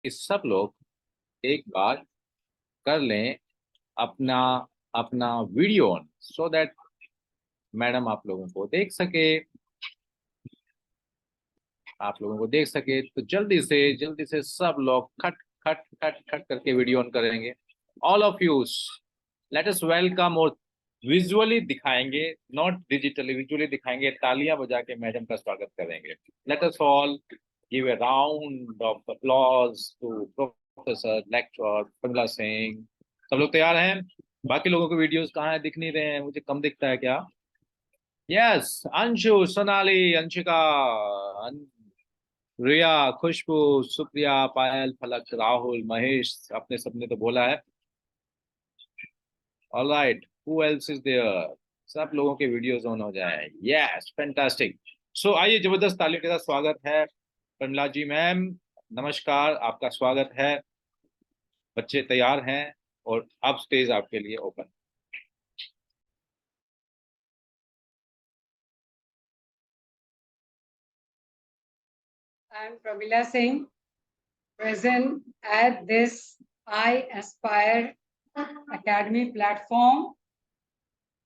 कि सब लोग एक बार कर लें अपना अपना video on, so that madam आप लोगों को देख सके। तो जल्दी से सब लोग खट खट खट खट करके वीडियो ऑन करेंगे। All of you, let us welcome. और विजुअली दिखाएंगे, नॉट डिजिटली, विजुअली दिखाएंगे, तालियां बजा के मैडम का स्वागत करेंगे। Let us all give a round of applause to professor lecturer Pramila Singh. सब लोग तैयार हैं? बाकी लोगों के वीडियोस कहाँ है? दिख नहीं रहे हैं, मुझे कम दिखता है क्या? यस, अंशु, सोनाली, अंशिका, रिया, खुशबू, सुप्रिया, पायल, फलक, राहुल, महेश, अपने सबने तो बोला है। All right, who else is there? सब लोगों के वीडियोस ऑन हो जाए। Yes, fantastic. सो आइए, जबरदस्त तालियों के साथ स्वागत है प्रमिला जी मैम। नमस्कार, आपका स्वागत है। बच्चे तैयार हैं और अब स्टेज आपके लिए open. I am Pramila Singh, present at this I Aspire Academy platform,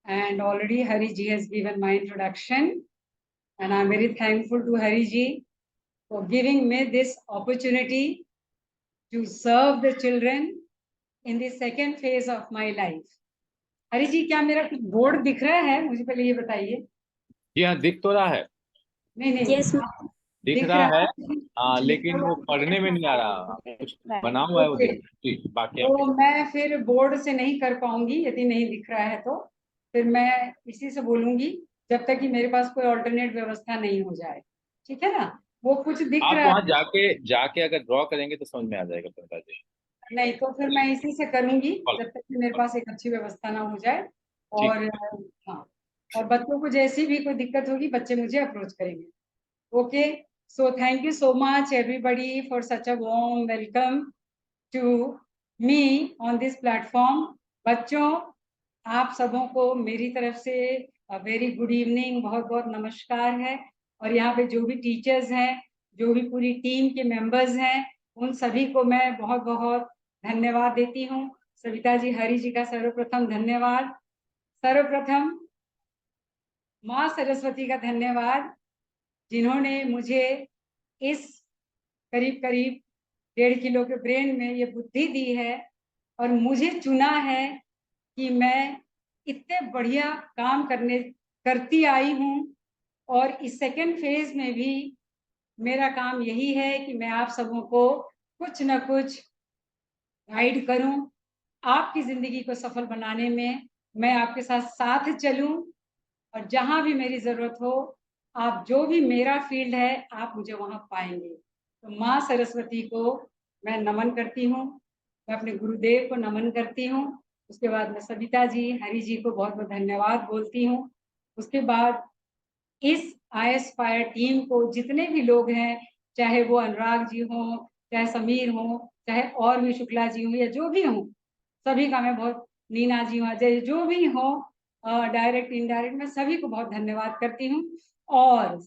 and already Hari ji has given my introduction, and I am very thankful to Hari ji for giving me this opportunity to serve the children in the second phase of my life. हरी जी, क्या मेरा कुछ board दिख रहा है? मुझे पहले ये बताइए। जी हाँ, दिख तो रहा है। नहीं, Yes, दिख दिख रहा रहा है। है, हाँ, कुछ लिखा लेकिन वो हुआ पढ़ने में नहीं आ रहा। कुछ बना हुआ है वो ओके, दिख जी, बाकी तो आप मैं फिर बोर्ड से नहीं कर पाऊंगी। यदि नहीं दिख रहा है तो फिर मैं इसी से बोलूंगी, जब तक कि मेरे पास कोई ऑल्टरनेट व्यवस्था नहीं हो जाए। ठीक है ना? वो कुछ दिख आप रहा वहां है। जाके जाके अगर ड्रॉ करेंगे तो समझ में आ जाएगा प्रमिला जी। नहीं तो फिर मैं इसी से करूंगी, फल, जब तक कि मेरे फल, पास एक अच्छी व्यवस्था ना हो जाए। ठीक। और हाँ, और बच्चों को जैसी भी कोई दिक्कत होगी, बच्चे मुझे अप्रोच करेंगे। Okay, so thank you so much everybody for such a warm welcome to me on this platform. बच्चों, आप सबों को मेरी तरफ से वेरी गुड इवनिंग, बहुत बहुत नमस्कार है। और यहाँ पे जो भी टीचर्स हैं, जो भी पूरी टीम के मेंबर्स हैं, उन सभी को मैं बहुत बहुत धन्यवाद देती हूँ। सविता जी, हरि जी का सर्वप्रथम धन्यवाद। सर्वप्रथम माँ सरस्वती का धन्यवाद, जिन्होंने मुझे इस करीब करीब 1.5 किलो के ब्रेन में ये बुद्धि दी है और मुझे चुना है कि मैं इतने बढ़िया काम करती आई हूँ। और इस सेकेंड फेज में भी मेरा काम यही है कि मैं आप सबों को कुछ न कुछ गाइड करूं, आपकी जिंदगी को सफल बनाने में मैं आपके साथ साथ चलूं। और जहां भी मेरी जरूरत हो, आप जो भी मेरा फील्ड है, आप मुझे वहां पाएंगे। तो माँ सरस्वती को मैं नमन करती हूँ, मैं अपने गुरुदेव को नमन करती हूँ। उसके बाद मैं सविता जी, हरि जी को बहुत बहुत धन्यवाद बोलती हूँ। उसके बाद इस आई एस्पायर टीम को जितने भी लोग हैं, चाहे वो अनुराग जी हो, चाहे समीर हो, चाहे और भी शुक्ला जी हो, या जो भी हो, सभी का मैं बहुत, नीना जी हो, अजय, जो भी हो, डायरेक्ट इनडायरेक्ट, मैं सभी को बहुत धन्यवाद करती हूँ। और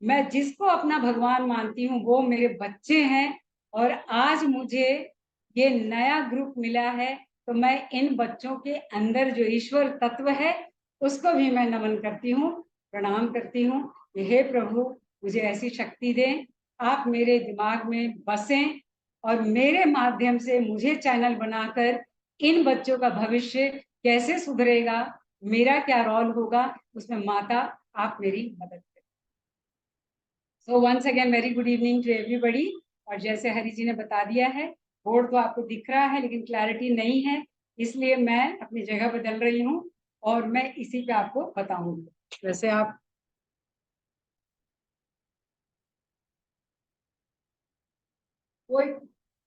मैं जिसको अपना भगवान मानती हूँ वो मेरे बच्चे हैं। और आज मुझे ये नया ग्रुप मिला है, तो मैं इन बच्चों के अंदर जो ईश्वर तत्व है उसको भी मैं नमन करती हूँ, प्रणाम करती हूँ। हे प्रभु, मुझे ऐसी शक्ति दें, आप मेरे दिमाग में बसें और मेरे माध्यम से मुझे चैनल बनाकर इन बच्चों का भविष्य कैसे सुधरेगा, मेरा क्या रोल होगा, उसमें माता आप मेरी मदद करें। So once again very good evening to everybody. और जैसे हरि जी ने बता दिया है, बोर्ड तो आपको दिख रहा है लेकिन क्लैरिटी नहीं है, इसलिए मैं अपनी जगह बदल रही हूँ और मैं इसी पे आपको बताऊंगी। वैसे आप कोई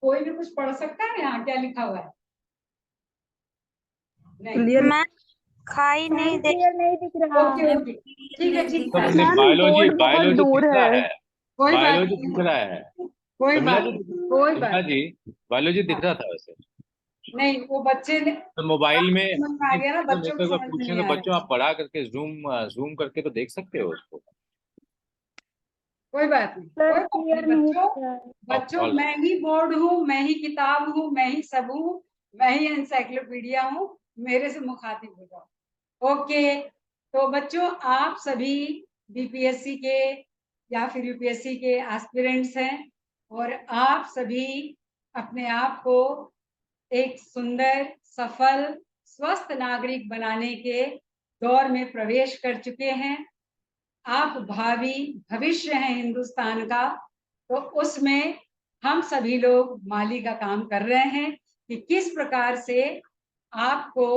कोई भी कुछ पढ़ सकता है? यहाँ क्या लिखा हुआ है? नहीं, मैम खाई नहीं दे नहीं दिख रहा। ओके ओके, ठीक है, ठीक तो है, मैम बायोलॉजी बोर्ड बहुत बायोलॉजी दूर दिख रहा है। है। कोई बात बायोलॉजी नहीं, दिख रहा है। कोई प्रमिला बात जी, नहीं, कोई प्रमिला बात जी, बायोलॉजी नहीं। दिख रहा था वैसे। नहीं, वो बच्चे ने तो मोबाइल में समझ में आ नहीं, गया ना, तो मेरे बच्चों को को एक बार समझ में पूछने नहीं तो आ बच्चों, रहा। आप बढ़ा करके जूम जूम करके तो देख सकते हो उसको। कोई बात नहीं, सर कोई बात क्लियर नहीं नहीं बच्चों। था। बच्चों all मैं ही बोर्ड हूँ, मैं ही किताब हूँ, मैं ही सब हूँ, मैं ही एनसाइक्लोपीडिया हूँ, मेरे से मुखातिब हो जाओ। ओके, तो बच्चों आप सभी बीपीएससी के या फिर यूपीएससी के एस्पिरेंट्स हैं और आप सभी अपने आप को एक सुंदर, सफल, स्वस्थ नागरिक बनाने के दौर में प्रवेश कर चुके हैं। आप भावी भविष्य हैं हिंदुस्तान का, तो उसमें हम सभी लोग माली का काम कर रहे हैं कि किस प्रकार से आपको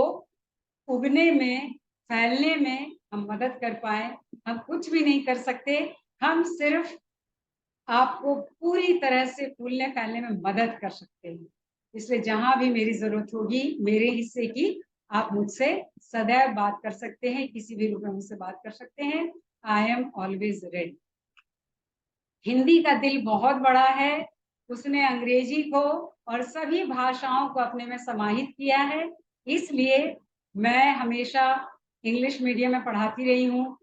उगने में, फैलने में हम मदद कर पाए। हम कुछ भी नहीं कर सकते, हम सिर्फ आपको पूरी तरह से फूलने फैलने में मदद कर सकते हैं। इसलिए जहां भी मेरी जरूरत होगी मेरे हिस्से की, आप मुझसे सदैव बात कर सकते हैं, किसी भी रूप में मुझसे बात कर सकते हैं। I am always ready. Hindi का दिल बहुत बड़ा है, उसने अंग्रेजी को और सभी भाषाओं को अपने में समाहित किया है। इसलिए मैं हमेशा इंग्लिश मीडियम में पढ़ाती रही हूँ,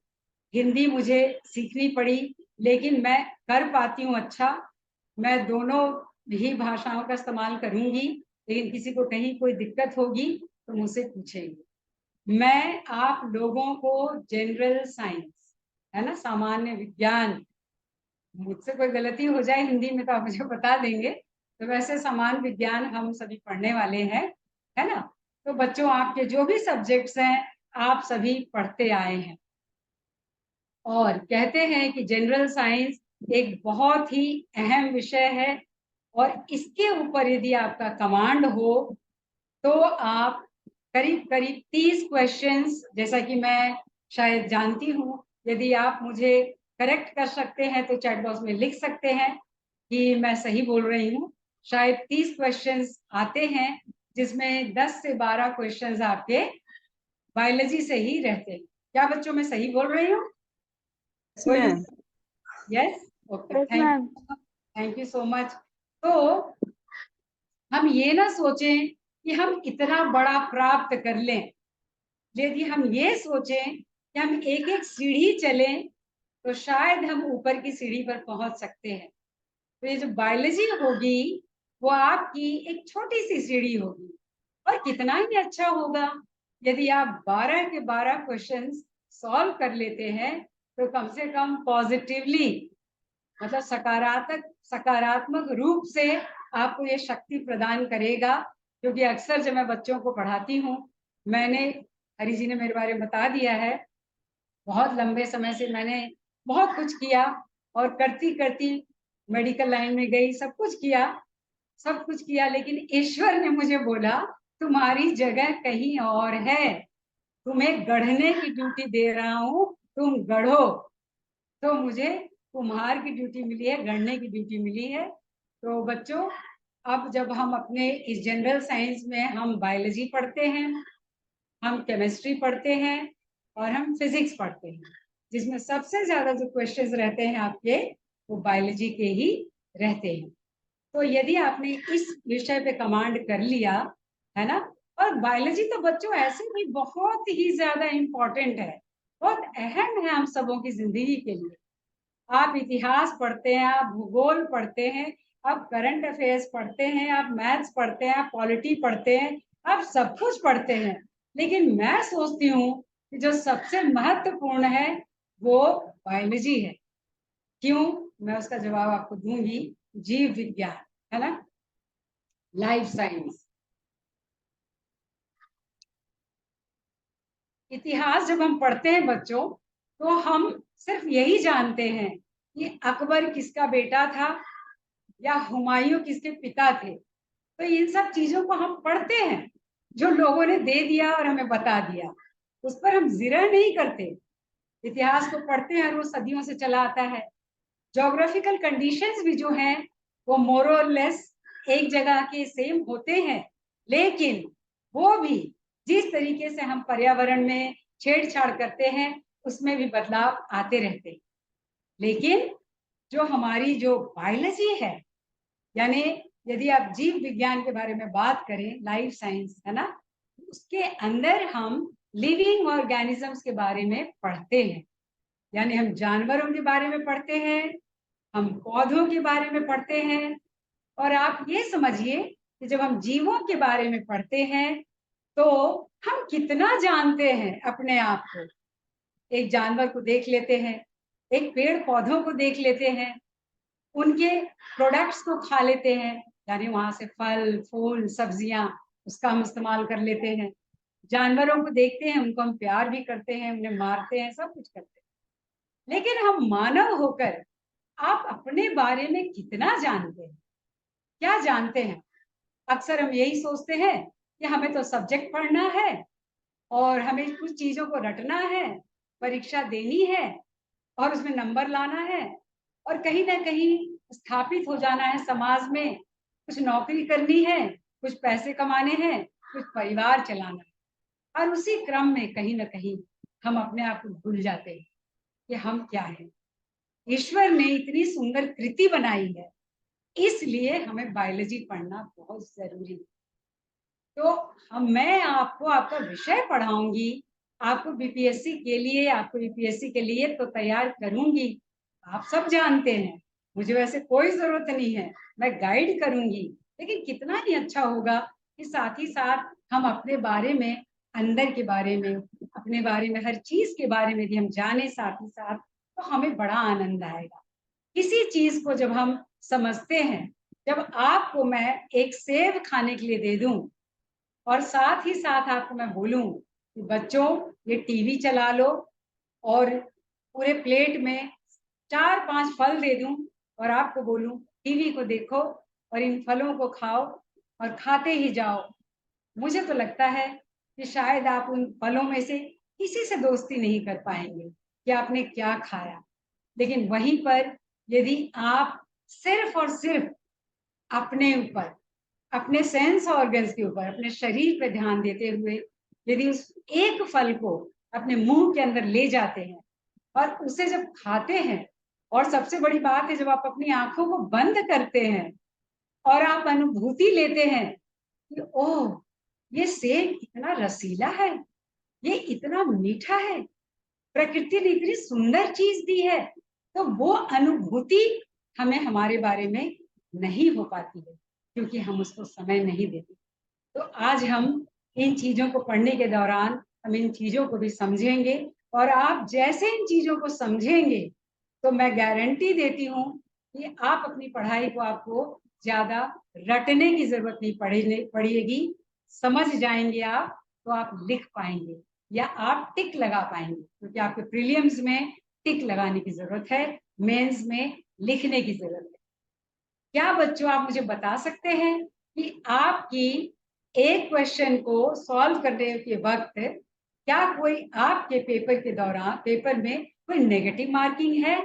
हिंदी मुझे सीखनी पड़ी, लेकिन मैं कर पाती हूँ अच्छा। मैं दोनों ही भाषाओं का इस्तेमाल करूंगी, लेकिन किसी को कहीं कोई दिक्कत होगी तो मुझसे पूछेंगे। मैं आप लोगों को जनरल साइंस, है ना, सामान्य विज्ञान, मुझसे कोई गलती हो जाए हिंदी में तो आप मुझे बता देंगे। तो वैसे समान विज्ञान हम सभी पढ़ने वाले हैं, है ना। तो बच्चों आपके जो भी सब्जेक्ट्स हैं आप सभी पढ़ते आए हैं, और कहते हैं कि जनरल साइंस एक बहुत ही अहम विषय है, और इसके ऊपर यदि आपका कमांड हो तो आप करीब करीब 30 क्वेश्चंस, जैसा कि मैं शायद जानती हूँ, यदि आप मुझे करेक्ट कर सकते हैं तो चैट बॉक्स में लिख सकते हैं कि मैं सही बोल रही हूँ। शायद 30 क्वेश्चंस आते हैं, जिसमें 10 से 12 क्वेश्चंस आपके बायोलॉजी से ही रहते हैं। क्या बच्चों मैं सही बोल रही हूँ? Yes, okay, yes ma'am. Thank you so much. तो हम ये ना सोचें कि हम इतना बड़ा प्राप्त कर लें, यदि हम ये सोचें कि हम एक एक सीढ़ी चलें तो शायद हम ऊपर की सीढ़ी पर पहुंच सकते हैं। तो ये जो बायोलॉजी होगी वो आपकी एक छोटी सी सीढ़ी होगी, और कितना ही अच्छा होगा यदि आप 12 के 12 क्वेश्चंस सॉल्व कर लेते हैं, तो कम से कम पॉजिटिवली, मतलब सकारात्मक रूप से आपको ये शक्ति प्रदान करेगा। क्योंकि अक्सर जब मैं बच्चों को पढ़ाती हूँ, मैंने, हरी जी ने मेरे बारे में बता दिया है, बहुत लंबे समय से मैंने बहुत कुछ किया, और करती करती मेडिकल लाइन में गई, सब कुछ किया, लेकिन ईश्वर ने मुझे बोला तुम्हारी जगह कहीं और है, तुम्हें गढ़ने की ड्यूटी दे रहा हूँ, तुम गढ़ो। तो मुझे कुम्हार की ड्यूटी मिली है, गढ़ने की ड्यूटी मिली है। तो बच्चों, अब जब हम अपने इस जनरल साइंस में हम बायोलॉजी पढ़ते हैं, हम केमिस्ट्री पढ़ते हैं, और हम फिजिक्स पढ़ते हैं, जिसमें सबसे ज्यादा जो क्वेश्चंस रहते हैं आपके, वो बायोलॉजी के ही रहते हैं। तो यदि आपने इस विषय पे कमांड कर लिया, है ना, और बायोलॉजी तो बच्चों ऐसे भी बहुत ही ज्यादा इम्पोर्टेंट है, बहुत अहम है हम सबों की जिंदगी के लिए। आप इतिहास पढ़ते हैं, आप भूगोल पढ़ते हैं, आप करंट अफेयर्स पढ़ते हैं, आप मैथ्स पढ़ते हैं, आप पॉलिटी पढ़ते हैं, आप सब कुछ पढ़ते हैं, लेकिन मैं सोचती हूँ कि जो सबसे महत्वपूर्ण है वो बायोलॉजी है। क्यों? मैं उसका जवाब आपको दूंगी। जीव विज्ञान, है ना, लाइफ साइंस। इतिहास जब हम पढ़ते हैं बच्चों, तो हम सिर्फ यही जानते हैं कि अकबर किसका बेटा था या हुमायूं किसके पिता थे। तो इन सब चीजों को हम पढ़ते हैं, जो लोगों ने दे दिया और हमें बता दिया, उस पर हम जिक्र नहीं करते। इतिहास को पढ़ते हैं और वो सदियों से चला आता है। ज्योग्राफिकल कंडीशंस भी जो हैं वो मोर और लेस एक जगह के सेम होते हैं, लेकिन वो भी जिस तरीके से हम पर्यावरण में छेड़छाड़ करते हैं उसमें भी बदलाव आते रहते हैं। लेकिन जो हमारी जो बायोलॉजी है, यानी यदि आप जीव विज्ञान के बारे में बात करें, लाइफ साइंस, है ना, उसके अंदर हम लिविंग ऑर्गेनिजम्स के बारे में पढ़ते हैं। यानी हम जानवरों के बारे में पढ़ते हैं, हम पौधों के बारे में पढ़ते हैं, और आप ये समझिए कि जब हम जीवों के बारे में पढ़ते हैं तो हम कितना जानते हैं अपने आप को। एक जानवर को देख लेते हैं, एक पेड़ पौधों को देख लेते हैं, उनके प्रोडक्ट्स को खा लेते हैं, यानी वहां से फल फूल सब्जियां उसका हम इस्तेमाल कर लेते हैं। जानवरों को देखते हैं, उनको हम प्यार भी करते हैं, उन्हें मारते हैं, सब कुछ करते हैं। लेकिन हम मानव होकर आप अपने बारे में कितना जानते हैं, क्या जानते हैं? अक्सर हम यही सोचते हैं कि हमें तो सब्जेक्ट पढ़ना है और हमें कुछ चीजों को रटना है, परीक्षा देनी है और उसमें नंबर लाना है और कहीं ना कहीं स्थापित हो जाना है समाज में, कुछ नौकरी करनी है, कुछ पैसे कमाने हैं, कुछ परिवार चलाना है। और उसी क्रम में कहीं ना कहीं हम अपने आप को भूल जाते हैं कि हम क्या हैं। ईश्वर ने इतनी सुंदर कृति बनाई है, इसलिए हमें बायोलॉजी पढ़ना बहुत जरूरी है। तो मैं आपको आपका विषय पढ़ाऊंगी, आपको बीपीएससी के लिए, आपको यूपीएससी के लिए तो तैयार करूंगी। आप सब जानते हैं, मुझे वैसे कोई जरूरत नहीं है, मैं गाइड करूंगी। लेकिन कितना ही अच्छा होगा कि साथ ही साथ हम अपने बारे में, अंदर के बारे में, अपने बारे में, हर चीज के बारे में भी हम जाने साथ ही साथ, तो हमें बड़ा आनंद आएगा। किसी चीज को जब हम समझते हैं, जब आपको मैं एक सेब खाने के लिए दे दूं और साथ ही साथ आपको मैं बोलूं कि बच्चों ये टीवी चला लो, और पूरे प्लेट में 4-5 फल दे दूं और आपको बोलूं टीवी को देखो और इन फलों को खाओ और खाते ही जाओ, मुझे तो लगता है कि शायद आप उन फलों में से किसी से दोस्ती नहीं कर पाएंगे कि आपने क्या खाया। लेकिन वहीं पर यदि आप सिर्फ और सिर्फ अपने ऊपर, अपने सेंस ऑर्गन्स के ऊपर, अपने शरीर पर ध्यान देते हुए यदि उस एक फल को अपने मुंह के अंदर ले जाते हैं और उसे जब खाते हैं, और सबसे बड़ी बात है जब आप अपनी आंखों को बंद करते हैं और आप अनुभूति लेते हैं कि ओह ये सेब इतना रसीला है, ये इतना मीठा है, प्रकृति ने इतनी सुंदर चीज दी है, तो वो अनुभूति हमें हमारे बारे में नहीं हो पाती है क्योंकि हम उसको समय नहीं देते। तो आज हम इन चीजों को पढ़ने के दौरान हम इन चीजों को भी समझेंगे, और आप जैसे इन चीजों को समझेंगे तो मैं गारंटी देती हूँ कि आप अपनी पढ़ाई को, आपको ज्यादा रटने की जरूरत नहीं पड़ेगी, समझ जाएंगे आप, तो आप लिख पाएंगे या आप टिक लगा पाएंगे, क्योंकि आपके प्रीलिम्स में टिक लगाने की जरूरत है, मेंस में लिखने की जरूरत है। क्या बच्चों आप मुझे बता सकते हैं कि आपकी एक क्वेश्चन को सॉल्व करने के वक्त क्या कोई आपके पेपर के दौरान, पेपर में कोई नेगेटिव मार्किंग है?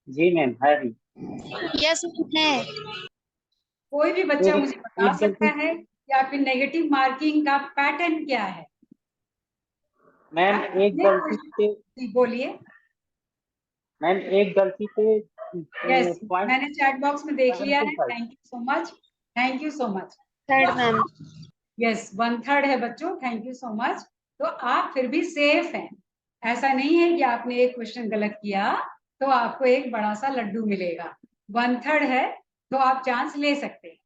जी मैम है भी। यस है। कोई भी बच्चा मुझे बता एक सकता गलती है कि आपकी नेगेटिव मार्किंग का पैटर्न क्या है? मैम, आप एक अपने गलती पे जी बोलिए। मैम एक गलती पे यस, पॉइंट मैंने चैट बॉक्स में देख लिया है। 75। Thank you so much, thank you so much. Third ma'am. Yes 1/3 है बच्चों, थैंक यू सो मच। तो आप फिर भी सेफ हैं, ऐसा नहीं है कि आपने एक क्वेश्चन गलत किया तो आपको एक बड़ा सा लड्डू मिलेगा। 1/3 है तो आप चांस ले सकते हैं।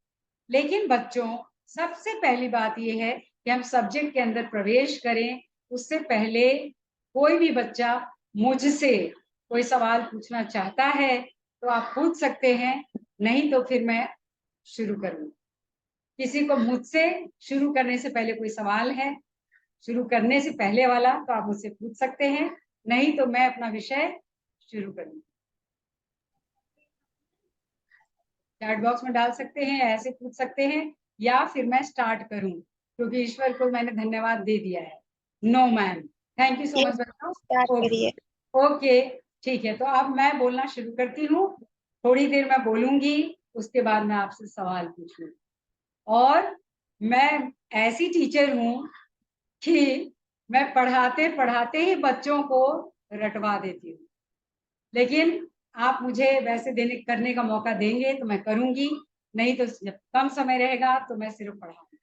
लेकिन बच्चों सबसे पहली बात यह है कि हम सब्जेक्ट के अंदर प्रवेश करें उससे पहले कोई भी बच्चा मुझसे कोई सवाल पूछना चाहता है तो आप पूछ सकते हैं, नहीं तो फिर मैं शुरू करूंगी। किसी को मुझसे शुरू करने से पहले कोई सवाल है, शुरू करने से पहले वाला, तो आप मुझसे पूछ सकते हैं, नहीं तो मैं अपना विषय शुरू करूंगी। चैट बॉक्स में डाल सकते हैं, ऐसे पूछ सकते हैं, या फिर मैं स्टार्ट करूं क्योंकि ईश्वर को मैंने धन्यवाद दे दिया है। No ma'am, thank you so much बच्चों। स्टार्ट करिए। ओके ठीक है, तो अब मैं बोलना शुरू करती हूँ। थोड़ी देर मैं बोलूंगी, उसके बाद मैं आपसे सवाल पूछूंगी। और मैं ऐसी टीचर हूँ कि मैं पढ़ाते पढ़ाते ही बच्चों को रटवा देती हूँ। लेकिन आप मुझे वैसे देने करने का मौका देंगे तो मैं करूंगी, नहीं तो जब कम समय रहेगा तो मैं सिर्फ पढ़ाऊंगी।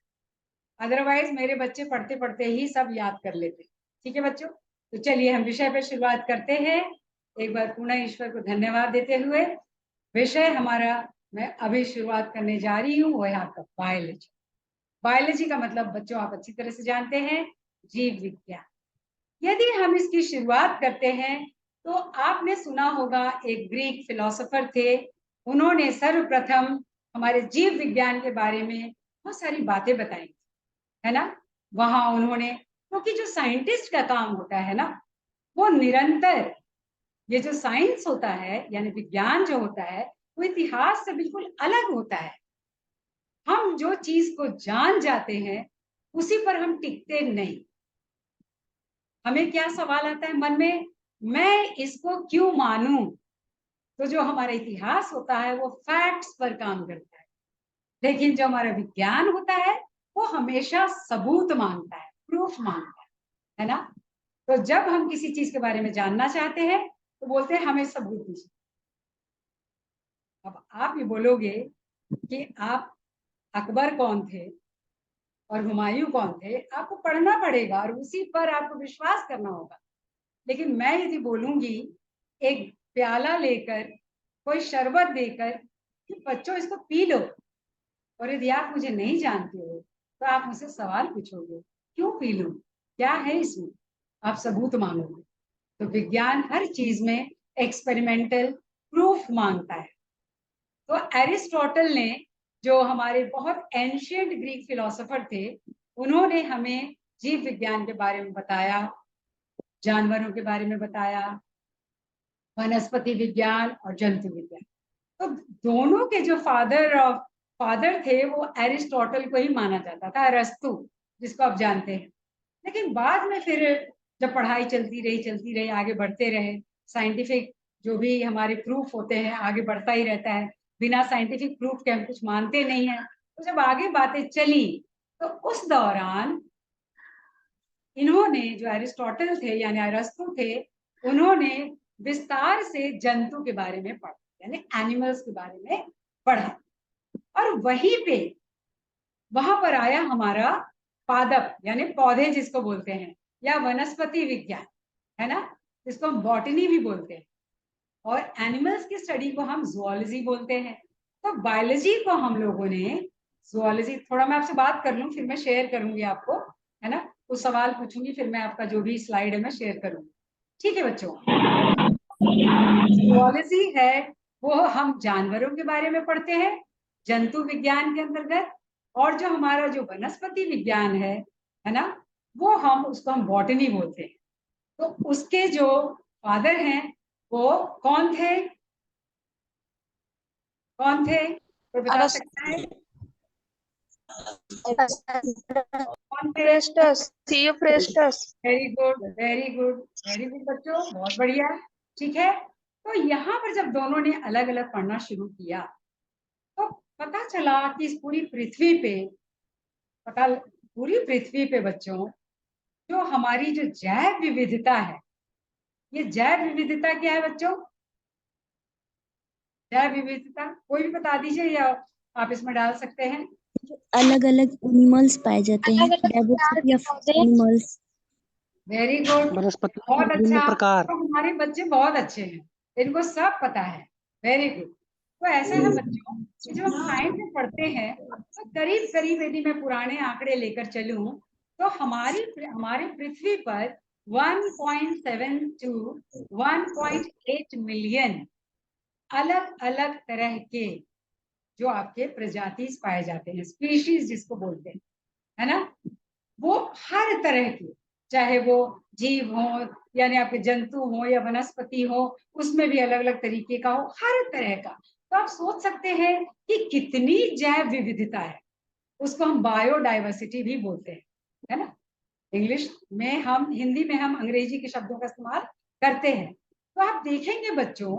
अदरवाइज मेरे बच्चे पढ़ते पढ़ते ही सब याद कर लेते। ठीक है बच्चों, तो चलिए हम विषय पर शुरुआत करते हैं। एक बार पुनः ईश्वर को धन्यवाद देते हुए विषय हमारा मैं अभी शुरुआत करने जा रही हूँ वो है आपका बायोलॉजी। बायोलॉजी का मतलब बच्चों आप अच्छी तरह से जानते हैं, जीव विज्ञान। यदि हम इसकी शुरुआत करते हैं तो आपने सुना होगा एक ग्रीक फिलोसोफर थे, उन्होंने सर्वप्रथम हमारे जीव विज्ञान के बारे में बहुत सारी बातें बताई, है ना। वहां उन्होंने, क्योंकि जो साइंटिस्ट का काम होता है ना, वो निरंतर, ये जो साइंस होता है यानी विज्ञान जो होता है वो इतिहास से बिल्कुल अलग होता है। हम जो चीज को जान जाते हैं उसी पर हम टिकते नहीं। हमें क्या सवाल आता है मन में, मैं इसको क्यों मानूं। तो जो हमारा इतिहास होता है वो फैक्ट्स पर काम करता है, लेकिन जो हमारा विज्ञान होता है वो हमेशा सबूत मांगता है, प्रूफ मांगता है ना। तो जब हम किसी चीज के बारे में जानना चाहते हैं तो बोलते हैं हमें सबूत दीजिए। अब आप ये बोलोगे कि आप अकबर कौन थे और हुमायूं कौन थे, आपको पढ़ना पड़ेगा और उसी पर आपको विश्वास करना होगा। लेकिन मैं यदि बोलूंगी एक प्याला लेकर, कोई शरबत देकर कि बच्चों इसको पी लो, और यदि आप मुझे नहीं जानते हो तो आप मुझसे सवाल पूछोगे क्यों पी लूं, क्या है इसमें, आप सबूत मांगोगे। तो विज्ञान हर चीज में एक्सपेरिमेंटल प्रूफ मांगता है। तो एरिस्टोटल ने, जो हमारे बहुत एंशियंट ग्रीक फिलोसोफर थे, उन्होंने हमें जीव विज्ञान के बारे में बताया, जानवरों के बारे में बताया, वनस्पति विज्ञान और जंतु विज्ञान। तो दोनों के जो फादर थे वो एरिस्टोटल को ही माना जाता था, अरस्तु जिसको आप जानते हैं। लेकिन बाद में फिर जब पढ़ाई चलती रही, आगे बढ़ते रहे, साइंटिफिक जो भी हमारे प्रूफ होते हैं आगे बढ़ता ही रहता है, बिना साइंटिफिक प्रूफ के हम कुछ मानते नहीं है। तो जब आगे बातें चली तो उस दौरान इन्होंने, जो अरिस्टोटल थे यानी अरस्तु थे, उन्होंने विस्तार से जंतु के बारे में पढ़ा, यानी एनिमल्स के बारे में पढ़ा। और वहीं पे वहां पर आया हमारा पादप यानी पौधे जिसको बोलते हैं, या वनस्पति विज्ञान, है ना, जिसको हम बॉटनी भी बोलते हैं। और एनिमल्स की स्टडी को हम जुओलॉजी बोलते हैं। तो बायोलॉजी को हम लोगों ने जुओलॉजी, थोड़ा मैं आपसे बात कर लूं फिर मैं शेयर करूंगी आपको, है ना, कुछ सवाल पूछूंगी फिर मैं आपका जो भी स्लाइड है मैं शेयर करूंगी। ठीक है बच्चों, जुओलॉजी है वो हम जानवरों के बारे में पढ़ते हैं जंतु विज्ञान के अंतर्गत, और जो हमारा जो वनस्पति विज्ञान है ना, वो उसको हम बॉटनी बोलते हैं। तो उसके जो फादर हैं वो कौन थे, कोई बता सकता है कौन थे? Very good very good very good बच्चों, बहुत बढ़िया। ठीक है, तो यहाँ पर जब दोनों ने अलग अलग पढ़ना शुरू किया तो पता चला कि इस पूरी पृथ्वी पे बच्चों, जो हमारी जो जैव विविधता है, ये जैव विविधता क्या है बच्चों, जैव विविधता कोई भी बता दीजिए या आप इसमें डाल सकते हैं। अलग अलग एनिमल्स पाए जाते हैं, diversity of animals. Very good, वनस्पति बहुत के विभिन्न अच्छा। प्रकार। तो हमारे बच्चे बहुत अच्छे हैं, इनको सब पता है। Very good. तो ऐसा है बच्चों कि जब हम साइंस में पढ़ते हैं तो करीब करीब यदि मैं पुराने आंकड़े लेकर चलूं तो हमारे पृथ्वी पर 1.7 to 1.8 मिलियन अलग अलग तरह के जो आपके प्रजाति पाए जाते हैं, स्पीशीज जिसको बोलते हैं, है ना। वो हर तरह के, चाहे वो जीव हो यानी आपके जंतु हो या वनस्पति हो, उसमें भी अलग अलग तरीके का हो, हर तरह का। तो आप सोच सकते हैं कि कितनी जैव विविधता है, उसको हम बायोडाइवर्सिटी भी बोलते हैं, है ना। इंग्लिश में हम, हिंदी में हम अंग्रेजी के शब्दों का इस्तेमाल करते हैं। तो आप देखेंगे बच्चों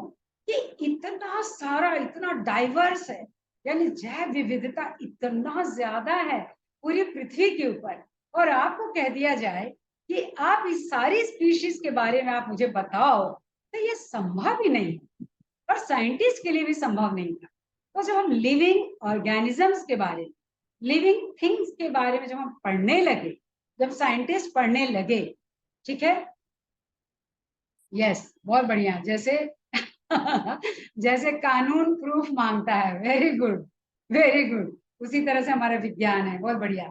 कि इतना सारा, इतना डाइवर्स है, यानी जैव विविधता इतना ज्यादा है पूरी पृथ्वी के ऊपर। और आपको कह दिया जाए कि आप इस सारी स्पीशीज के बारे में आप मुझे बताओ, तो ये संभव ही नहीं, और साइंटिस्ट के लिए भी संभव नहीं था। तो जब हम लिविंग ऑर्गेनिजम्स के बारे में, लिविंग थिंग्स के बारे में जब हम पढ़ने लगे, जब साइंटिस्ट पढ़ने लगे, ठीक है, यस, बहुत बढ़िया। जैसे जैसे कानून प्रूफ मांगता है, वेरी गुड, वेरी गुड। उसी तरह से हमारा विज्ञान है, बहुत बढ़िया।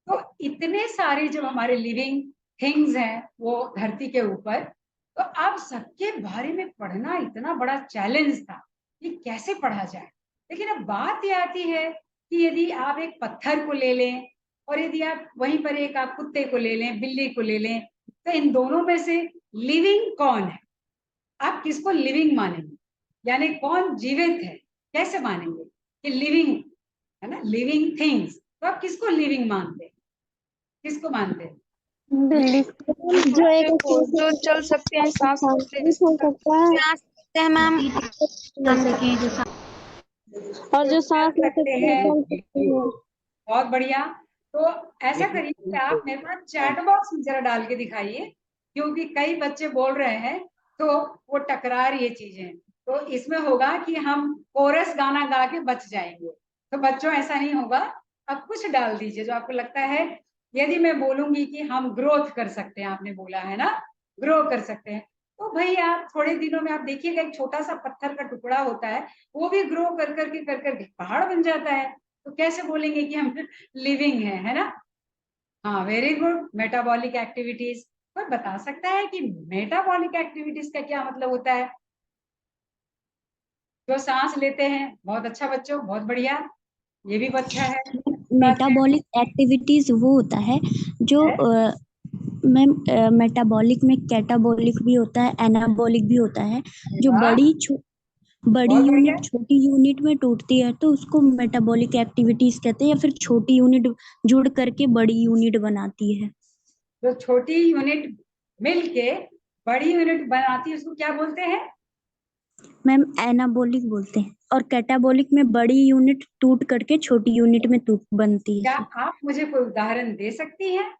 तो इतने सारे जो हमारे लिविंग थिंग्स हैं वो धरती के ऊपर, तो अब सबके बारे में पढ़ना इतना बड़ा चैलेंज था कि कैसे पढ़ा जाए। लेकिन अब बात ये आती है कि यदि आप एक पत्थर को ले लें और यदि आप वहीं पर एक आप कुत्ते को ले लें, बिल्ली को ले लें, तो इन दोनों में से लिविंग कौन है? आप किसको लिविंग मानेंगे? यानी कौन जीवित है, कैसे मानेंगे कि लिविंग है ना, लिविंग थिंग्स? तो आप किसको लिविंग मानते हैं, किसको मानते हैं? बिल्ली जो एक जो चल सकते हैं, सांस लेते हैं, हो सकता है, सांस लेते हैं मैम, और जो सांस ले सकते सकते हैं, हैं चल सकते हैं। बहुत बढ़िया। तो ऐसा करिए कि आप मेरे पास चैट बॉक्स में जरा डाल के दिखाइए, क्योंकि कई बच्चे बोल रहे हैं तो वो टकरा रही है चीजें। तो इसमें होगा कि हम कोरस गाना गा के बच जाएंगे। तो बच्चों ऐसा नहीं होगा, आप कुछ डाल दीजिए जो आपको लगता है। यदि मैं बोलूंगी कि हम ग्रोथ कर सकते हैं, आपने बोला है ना, ग्रो कर सकते हैं, तो भाई आप थोड़े दिनों में आप देखिएगा एक छोटा सा पत्थर का टुकड़ा होता है, वो भी ग्रो कर करके पहाड़ बन जाता है। तो कैसे बोलेंगे कि हम लिविंग है ना? हाँ, वेरी गुड। मेटाबॉलिक एक्टिविटीज, कोई बता सकता है कि मेटाबॉलिक एक्टिविटीज का क्या मतलब होता है? जो सांस लेते हैं, बहुत अच्छा बच्चों, बहुत बढ़िया, ये भी अच्छा है। मेटाबॉलिक एक्टिविटीज वो होता है जो मैम मेटाबॉलिक में कैटाबॉलिक भी होता है, एनाबॉलिक भी होता है। जो वाह, बड़ी बहुत बढ़िया। यूनिट छोटी यूनिट में टूटती है तो उसको मेटाबॉलिक एक्टिविटीज कहते हैं, या फिर छोटी यूनिट जुड़ करके बड़ी यूनिट बनाती है। जो छोटी यूनिट मिलके बड़ी यूनिट बनाती है उसको क्या बोलते हैं? मैम एनाबॉलिक बोलते हैं, और कैटाबॉलिक में बड़ी यूनिट टूट करके छोटी यूनिट में टूट बनती क्या है। आप मुझे कोई उदाहरण दे सकती हैं?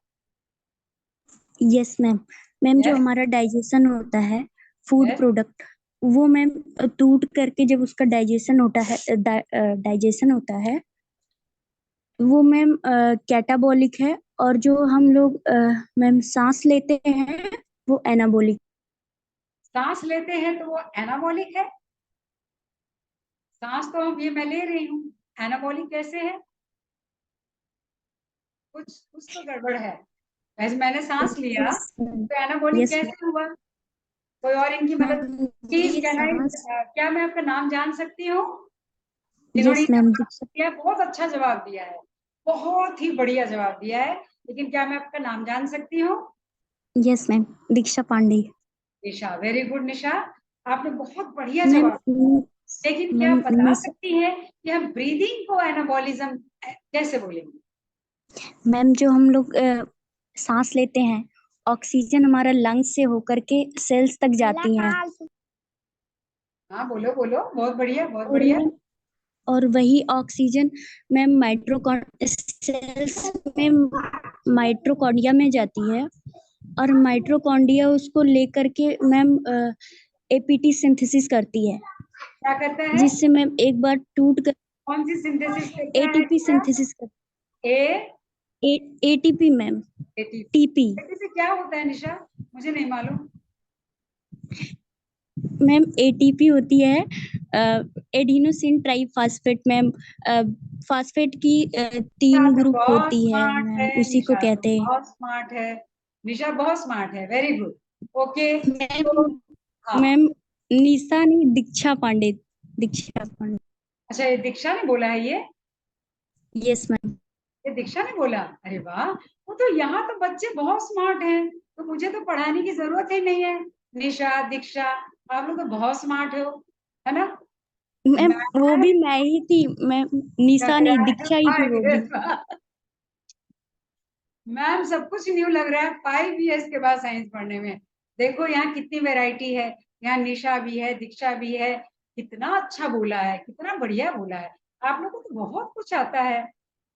Yes ma'am. मैम जो यस, हमारा डाइजेशन होता है फूड यस। प्रोडक्ट, वो मैम टूट करके जब उसका डाइजेशन होता है वो मैम कैटाबॉलिक है। और जो हम लोग मैम सांस लेते हैं वो एनाबॉलिक। सांस लेते हैं तो वो एनाबॉलिक है। सांस तो अब ये मैं ले रही हूँ, एनाबॉलिक कैसे है? कुछ कुछ तो गड़बड़ है। वैसे मैंने सांस लिया यस मैम। तो एनाबॉलिक यस कैसे हुआ? कोई और इनकी मदद? मैम। प्लीज ये कैन आई, सांस। क्या मैं आपका नाम जान सकती हूँ? जिन्होंने यस मैम। दिया, बहुत अच्छा जवाब दिया है, बहुत ही बढ़िया जवाब दिया है। लेकिन क्या मैं आपका नाम जान सकती हूँ? यस मैम, दीक्षा पांडे। निशा, वेरी गुड निशा, आपने बहुत बढ़िया मैम जवाब। लेकिन क्या मैम आप बता सकती हैं कि हम ब्रीदिंग को एनाबॉलिज्म कैसे बोलेंगे? मैम जो हम लोग सांस लेते हैं, ऑक्सीजन हमारा लंग्स से होकर के सेल्स तक जाती है। हाँ, बोलो बोलो, बहुत बढ़िया, बहुत और बढ़िया। मैम और वही ऑक्सीजन मैम सेल्स में माइट्रोकॉन्ड्रिया में जाती है, और माइट्रोकॉन्ड्रिया उसको लेकर के मैम एपीटी सिंथेसिस करती है, क्या करता है? जिससे मैम एक बार टूट कर कौन सी सिंथेसिस करता है एटीपी निशा? सिंथेसिस कर a ATP ma'am, ATP. TP. ATP क्या होता है निशा? मुझे नहीं मालूम। मैम एटीपी होती है एडिनोसिन ट्राइफॉस्फेट मैम। फास्फेट की निशा 3 तो ग्रुप बहुत होती है स्मार्ट मैम, है, उसी को निशा तो कहते हैं। बहुत स्मार्ट है। निशा बहुत स्मार्ट है, वेरी गुड। ओके, मैम तो हाँ, मैम निशा नहीं, दीक्षा पांडे। दीक्षा पांडे। अच्छा ये दीक्षा ने बोला है ये? Yes ma'am. ये दीक्षा ने बोला? अरे वाह, वो तो यहाँ तो बच्चे बहुत स्मार्ट हैं, तो मुझे तो पढ़ाने की जरूरत ही नहीं है। निशा, दीक्षा, आप लोग तो बहुत स्मार्ट हो, है ना? मैम वो मैं भी मैं ही थी मैम, निशा नहीं, दीक्षा ही थी वो भी। मैम सब कुछ न्यू लग रहा है 5 years के बाद साइंस पढ़ने में। देखो यहाँ कितनी वैरायटी है, यहाँ निशा भी है, दीक्षा भी है। कितना अच्छा बोला है, कितना बढ़िया बोला है। आप लोगों को तो बहुत कुछ आता है,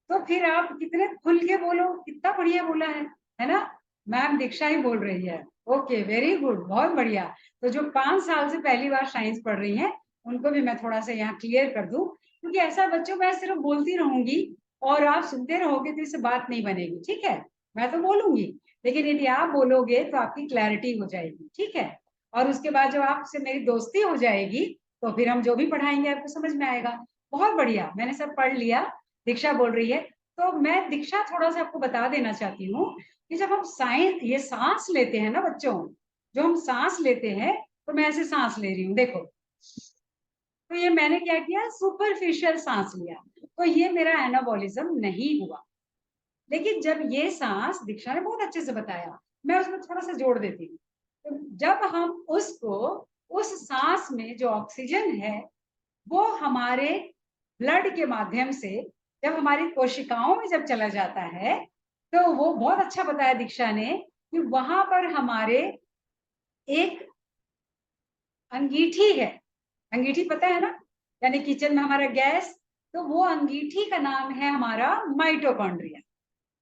तो फिर आप कितने खुल के बोलो, कितना बढ़िया बोला है ना? मैम दीक्षा ही बोल रही है। ओके, वेरी गुड, बहुत बढ़िया। तो जो 5 साल से पहली बार साइंस पढ़ रही हैं उनको भी मैं थोड़ा सा यहाँ क्लियर कर दूं, क्योंकि ऐसा बच्चों मैं सिर्फ बोलती रहूंगी और आप सुनते रहोगे तो इससे बात नहीं बनेगी, ठीक है? मैं तो बोलूंगी, लेकिन यदि आप बोलोगे तो आपकी क्लैरिटी हो जाएगी, ठीक है? और उसके बाद जब आपसे मेरी दोस्ती हो जाएगी तो फिर हम जो भी पढ़ाएंगे आपको समझ में आएगा। बहुत बढ़िया, मैंने सब पढ़ लिया। दीक्षा बोल रही है, तो मैं दीक्षा थोड़ा सा आपको बता देना चाहती हूँ कि जब हम ये सांस लेते हैं ना बच्चों, जो हम सांस लेते हैं, तो मैं ऐसे सांस ले रही हूँ, देखो, तो ये मैंने क्या किया, सुपरफिशियल सांस लिया, तो ये मेरा एनाबॉलिज्म नहीं हुआ। लेकिन जब ये सांस, दीक्षा ने बहुत अच्छे से बताया, मैं उसमें थोड़ा सा जोड़ देती हूँ, तो जब हम उसको, उस सांस में जो ऑक्सीजन है वो हमारे ब्लड के माध्यम से जब हमारी कोशिकाओं में जब चला जाता है, तो वो बहुत अच्छा बताया दीक्षा ने कि वहां पर हमारे एक अंगीठी है, अंगीठी पता है ना, यानी किचन में हमारा गैस, तो वो अंगीठी का नाम है हमारा माइटोकॉन्ड्रिया,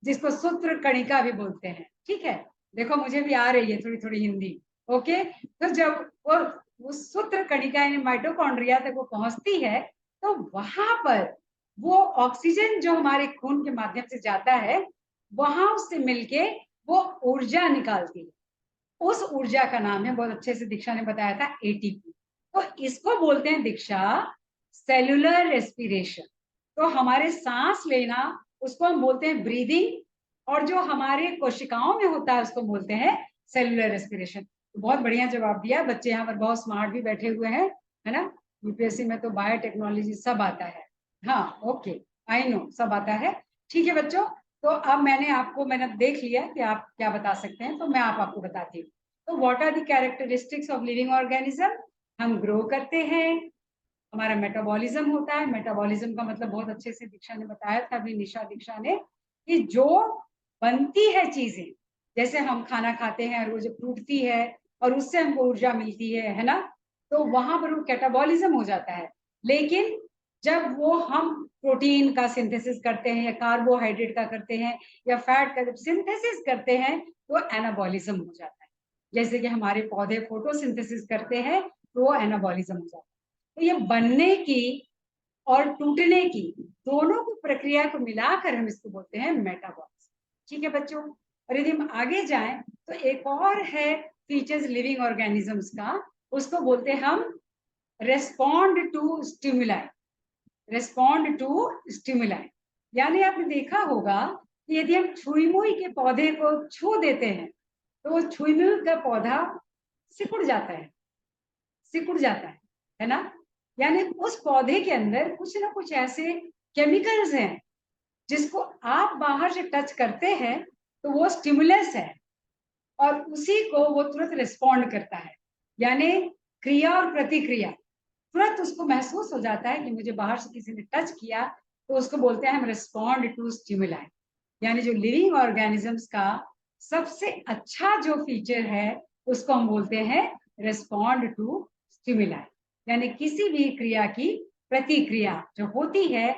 जिसको सूत्र कणिका भी बोलते हैं। ठीक है, देखो मुझे भी आ रही है थोड़ी थोड़ी हिंदी। ओके, तो जब वो सूत्र कणिका यानी माइटोकॉन्ड्रिया तक वो पहुंचती है, तो वहां पर वो ऑक्सीजन जो हमारे खून के माध्यम से जाता है, वहां उससे मिलके वो ऊर्जा निकालती है। उस ऊर्जा का नाम है, बहुत अच्छे से दीक्षा ने बताया था, एटीपी। तो इसको बोलते हैं दीक्षा सेलुलर रेस्पिरेशन। तो हमारे सांस लेना, उसको हम बोलते हैं ब्रीदिंग, और जो हमारे कोशिकाओं में होता है उसको बोलते हैं सेलुलर रेस्पिरेशन। तो बहुत बढ़िया जवाब दिया, बच्चे यहाँ पर बहुत स्मार्ट भी बैठे हुए हैं, है ना। यूपीएससी में तो बायोटेक्नोलॉजी सब आता है। हाँ, ओके, आई नो, सब आता है। ठीक है बच्चों, तो अब मैंने देख लिया कि आप क्या बता सकते हैं, तो मैं आपको बताती हूँ। तो what are the characteristics of living organism? हम ग्रो करते हैं, हमारा मेटाबॉलिज्म होता है। मेटाबॉलिज्म का मतलब बहुत अच्छे से दीक्षा ने बताया था, अभी निशा दीक्षा ने, कि जो बनती है चीजें, जैसे हम खाना खाते हैं और वो जो टूटती है और उससे हमको ऊर्जा मिलती है ना, तो वहां पर वो कैटाबॉलिज्म हो जाता है। लेकिन जब वो हम प्रोटीन का सिंथेसिस करते हैं या कार्बोहाइड्रेट का करते हैं या फैट का जब सिंथेसिस करते हैं, तो एनाबॉलिज्म हो जाता है। जैसे कि हमारे पौधे फोटोसिंथेसिस करते हैं, तो वो एनाबॉलिज्म हो जाता है। तो ये बनने की और टूटने की दोनों की प्रक्रिया को मिलाकर हम इसको बोलते हैं मेटाबॉलिज्म। ठीक है बच्चों, और यदि हम आगे जाएं तो एक और है फीचर्स लिविंग ऑर्गेनिजम्स का, उसको बोलते हैं हम respond to stimuli. Respond to stimuli यानी आपने देखा होगा कि यदि हम छुई मुई के पौधे को छू देते हैं, तो वो छुई मुई का पौधा सिकुड़ जाता है, सिकुड़ जाता है ना। यानी उस पौधे के अंदर कुछ ना कुछ ऐसे केमिकल्स हैं जिसको आप बाहर से टच करते हैं तो वो स्टिमुलस है, और उसी को वो तुरंत रिस्पॉन्ड करता है। यानी क्रिया और प्रतिक्रिया, तुरंत उसको महसूस हो जाता है कि मुझे बाहर से किसी ने टच किया, तो उसको बोलते हैं हम रिस्पॉन्ड टू स्टिमुलाई। यानी जो लिविंग ऑर्गेनिजम्स का सबसे अच्छा जो फीचर है उसको हम बोलते हैं रिस्पॉन्ड टू स्टिमुलाई। यानी किसी भी क्रिया की प्रतिक्रिया जो होती है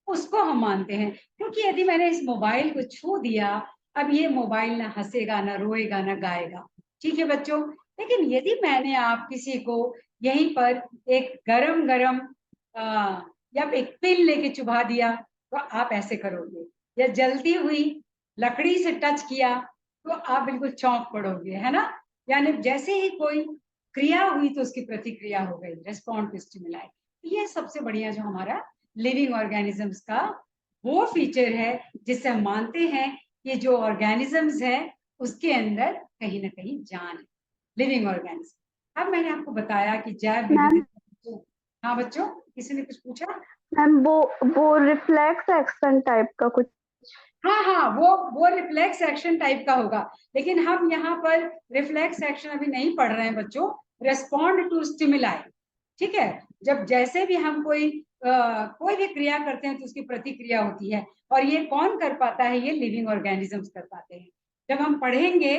उसको हम मानते हैं। क्योंकि यदि मैंने इस मोबाइल को छू दिया, अब ये मोबाइल ना हंसेगा, ना रोएगा, ना गाएगा। ठीक है बच्चों, लेकिन यदि मैंने आप किसी को यहीं पर एक गरम गरम या एक पिन लेके चुभा दिया, तो आप ऐसे करोगे, या जलती हुई लकड़ी से टच किया तो आप बिल्कुल चौंक पड़ोगे, है ना। यानी जैसे ही कोई क्रिया हुई तो उसकी प्रतिक्रिया हो गई, रेस्पॉन्ड टू स्टिमुलाई। ये सबसे बढ़िया जो हमारा लिविंग ऑर्गेनिजम्स का वो फीचर है जिससे हम मानते हैं कि जो ऑर्गेनिजम्स है उसके अंदर कहीं ना कहीं जान है, लिविंग ऑर्गेनिज्म। अब मैंने आपको बताया कि जैव विविधता। हाँ बच्चों, किसी ने कुछ पूछा? मैम वो रिफ्लेक्स एक्शन टाइप का कुछ। हाँ हाँ, वो रिफ्लेक्स एक्शन टाइप का होगा, लेकिन हम यहाँ पर रिफ्लेक्स एक्शन अभी नहीं पढ़ रहे हैं बच्चों, रेस्पॉन्ड टू स्टिमुलाई। ठीक है, जब जैसे भी हम कोई भी क्रिया करते हैं तो उसकी प्रतिक्रिया होती है, और ये कौन कर पाता है? ये लिविंग ऑर्गेनिजम्स कर पाते हैं। जब हम पढ़ेंगे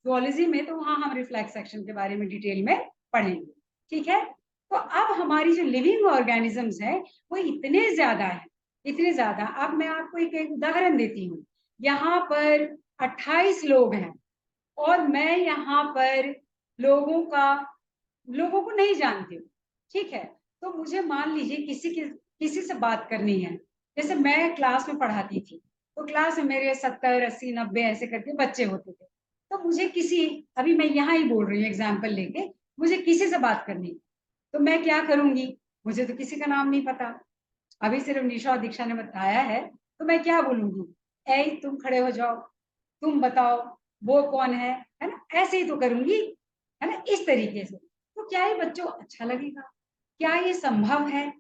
जुओलॉजी में तो वहां हम रिफ्लेक्स एक्शन के बारे में डिटेल में पढ़ेंगे। ठीक है, तो अब हमारी जो लिविंग ऑर्गेनिजम्स है वो इतने ज्यादा है, इतने ज्यादा। अब मैं आपको एक उदाहरण देती हूँ। यहाँ पर 28 लोग हैं और मैं यहाँ पर लोगों को नहीं जानती हूँ। ठीक है, तो मुझे मान लीजिए किसी से बात करनी है। जैसे मैं क्लास में पढ़ाती थी, तो क्लास में मेरे 70, 80, 90 ऐसे करके बच्चे होते थे। तो मुझे अभी मैं यहाँ ही बोल रही हूँ एग्जाम्पल लेके, मुझे किसी से बात करनी है, तो मैं क्या करूंगी, मुझे तो किसी का नाम नहीं पता, अभी सिर्फ निशा और दीक्षा ने बताया है, तो मैं क्या बोलूंगी, ए तुम खड़े हो जाओ, तुम बताओ वो कौन है ना, ऐसे ही तो करूंगी, है ना, इस तरीके से। तो क्या ये बच्चों अच्छा लगेगा? क्या ये संभव है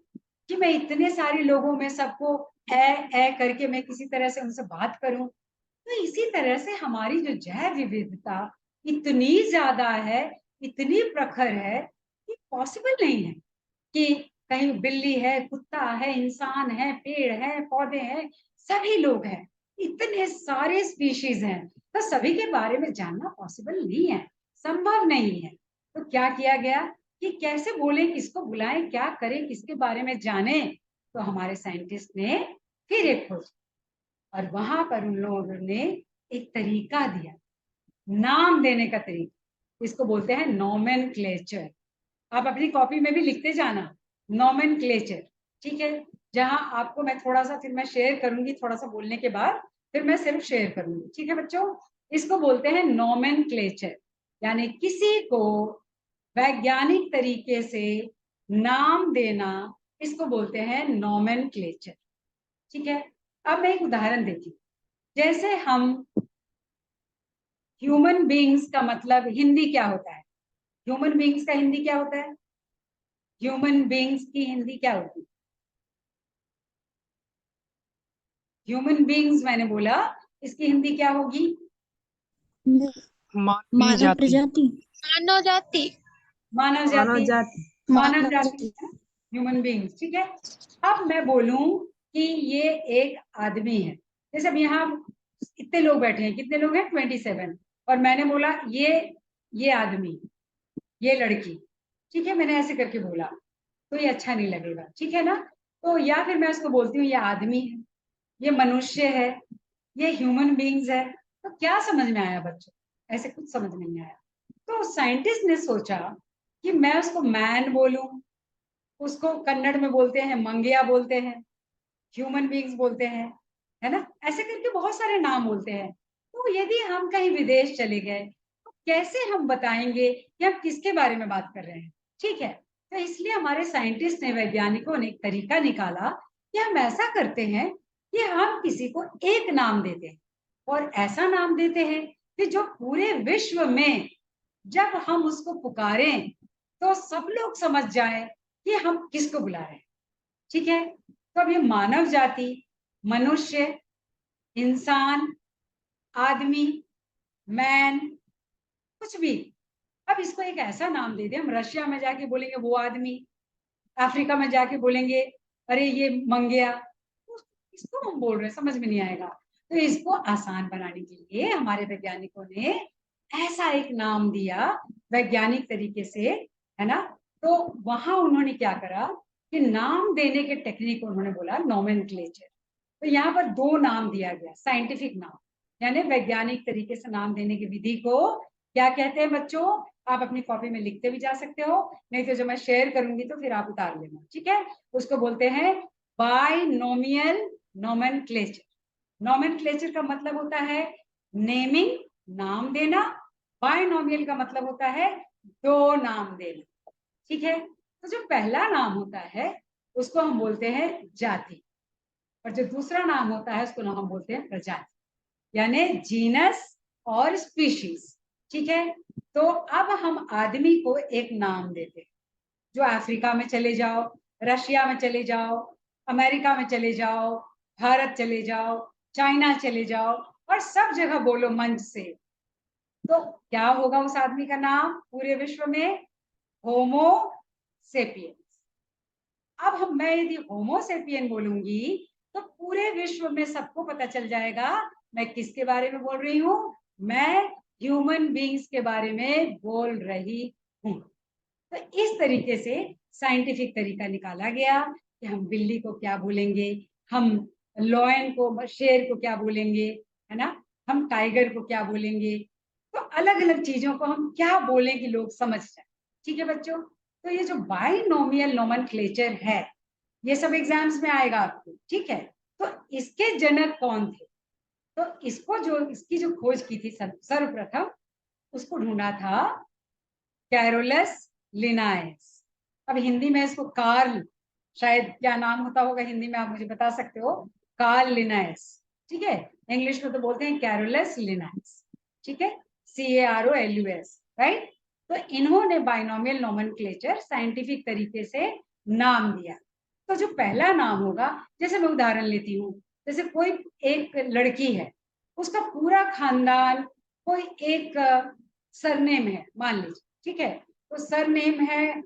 कि मैं इतने सारे लोगों में सबको ए करके मैं किसी तरह से उनसे बात करूं? तो इसी तरह से हमारी जो जैव विविधता इतनी ज्यादा है, इतनी प्रखर है कि पॉसिबल नहीं है कि कहीं बिल्ली है, कुत्ता है, इंसान है, पेड़ है, पौधे हैं, सभी लोग हैं, इतने सारे स्पीशीज हैं, तो सभी के बारे में जानना पॉसिबल नहीं है, संभव नहीं है। तो क्या किया गया कि कैसे बोले, किसको बुलाएं, क्या करें, किसके बारे में जाने? तो हमारे साइंटिस्ट ने फिर एक खोज, और वहां पर उन लोगों ने एक तरीका दिया, नाम देने का तरीका, इसको बोलते हैं नोमेनक्लेचर। आप अपनी कॉपी में भी लिखते जाना, नोमेनक्लेचर, ठीक है? जहां आपको मैं थोड़ा सा फिर मैं शेयर करूंगी, थोड़ा सा बोलने के बाद फिर मैं सिर्फ शेयर करूंगी, ठीक है बच्चों? इसको बोलते हैं नोमेनक्लेचर, यानी किसी को वैज्ञानिक तरीके से नाम देना, इसको बोलते हैं नोमेनक्लेचर, ठीक है? अब मैं एक उदाहरण देती हूँ, जैसे हम ह्यूमन बीइंग्स का मतलब हिंदी क्या होता है? ह्यूमन बीइंग्स का हिंदी क्या होता है? ह्यूमन बीइंग्स की हिंदी क्या होती है? ह्यूमन बीइंग्स मैंने बोला, इसकी हिंदी क्या होगी? मानव प्रजाति। मानव जाति। मानव जाति, मानव जाति, ह्यूमन बीइंग्स, ठीक है? अब मैं बोलूं कि ये एक आदमी है, जैसे अब यहाँ इतने लोग बैठे हैं, कितने लोग हैं? 27, और मैंने बोला ये आदमी, ये लड़की, ठीक है, मैंने ऐसे करके बोला, तो ये अच्छा नहीं लगेगा, ठीक है ना? तो या फिर मैं उसको बोलती हूँ ये आदमी है, ये मनुष्य है, ये ह्यूमन बीइंग्स है, तो क्या समझ में आया बच्चों? ऐसे कुछ समझ नहीं आया। तो साइंटिस्ट ने सोचा कि मैं उसको मैन बोलूं, उसको कन्नड़ में बोलते हैं मंगिया बोलते हैं, ह्यूमन बीइंग्स बोलते हैं, है ना, ऐसे करके बहुत सारे नाम बोलते हैं। तो यदि हम कहीं विदेश चले गए तो कैसे हम बताएंगे कि हम किसके बारे में बात कर रहे हैं? ठीक है, तो इसलिए हमारे साइंटिस्ट ने, वैज्ञानिकों ने एक तरीका निकाला कि हम ऐसा करते हैं कि हम किसी को एक नाम देते हैं, और ऐसा नाम देते हैं कि जो पूरे विश्व में जब हम उसको पुकारें तो सब लोग समझ जाएं कि हम किसको बुला रहे हैं, ठीक है? तो अब ये मानव जाति, मनुष्य, इंसान, आदमी, मैन, कुछ भी, अब इसको एक ऐसा नाम दे दें, हम रशिया में जाके बोलेंगे वो आदमी, अफ्रीका में जाके बोलेंगे अरे ये मंगिया, तो इसको हम बोल रहे हैं, समझ में नहीं आएगा। तो इसको आसान बनाने के लिए हमारे वैज्ञानिकों ने ऐसा एक नाम दिया वैज्ञानिक तरीके से, है ना? तो वहां उन्होंने क्या करा कि नाम देने के टेक्निक को उन्होंने बोला नोमेनक्लेचर। तो यहाँ पर दो नाम दिया गया, साइंटिफिक नाम, यानी वैज्ञानिक तरीके से नाम देने की विधि को क्या कहते हैं बच्चों? आप अपनी कॉपी में लिखते भी जा सकते हो, नहीं तो जब मैं शेयर करूंगी तो फिर आप उतार लेना, ठीक है? उसको बोलते हैं बाइनोमियल नोमेनक्लेचर। नोमेनक्लेचर का मतलब होता है नेमिंग, नाम देना, बाइनोमियल का मतलब होता है दो नाम देना, ठीक है? तो जो पहला नाम होता है उसको हम बोलते हैं जाति, और जो दूसरा नाम होता है उसको हम बोलते हैं प्रजाति, यानी जीनस और स्पीशीज, ठीक है? तो अब हम आदमी को एक नाम देते हैं, जो अफ्रीका में चले जाओ, रशिया में चले जाओ, अमेरिका में चले जाओ, भारत चले जाओ, चाइना चले जाओ, और सब जगह बोलो मंच से, तो क्या होगा उस आदमी का नाम पूरे विश्व में? होमो सेपियंस। अब मैं यदि होमो सेपियन बोलूंगी तो पूरे विश्व में सबको पता चल जाएगा मैं किसके बारे में बोल रही हूँ, मैं ह्यूमन बीइंग्स के बारे में बोल रही हूँ। तो इस तरीके से साइंटिफिक तरीका निकाला गया कि हम बिल्ली को क्या बोलेंगे, हम लॉयन को, शेर को क्या बोलेंगे, है ना, हम टाइगर को क्या बोलेंगे, तो अलग अलग चीजों को हम क्या बोलें कि लोग समझ जाए, ठीक है बच्चों? तो ये जो बाइनोमियल नोमेनक्लेचर है ये सब एग्जाम्स में आएगा आपको, ठीक है? तो इसके जनक कौन थे? तो इसको जो, इसकी जो खोज की थी सर्वप्रथम, उसको ढूंढा था कैरोलस लिनायस। अब हिंदी में इसको कार्ल, शायद क्या नाम होता होगा हिंदी में, आप मुझे बता सकते हो। कार्ल लिनायस, ठीक है। इंग्लिश में तो बोलते हैं कैरोलस लिनायस, ठीक है, CAROLUS, राइट। तो इन्होंने बाइनोमियल नोमेनक्लेचर साइंटिफिक तरीके से नाम दिया। तो जो पहला नाम होगा, जैसे मैं उदाहरण लेती हूँ, जैसे कोई एक लड़की है, उसका पूरा खानदान कोई एक सरनेम है मान लीजिए, ठीक है। तो सरनेम है,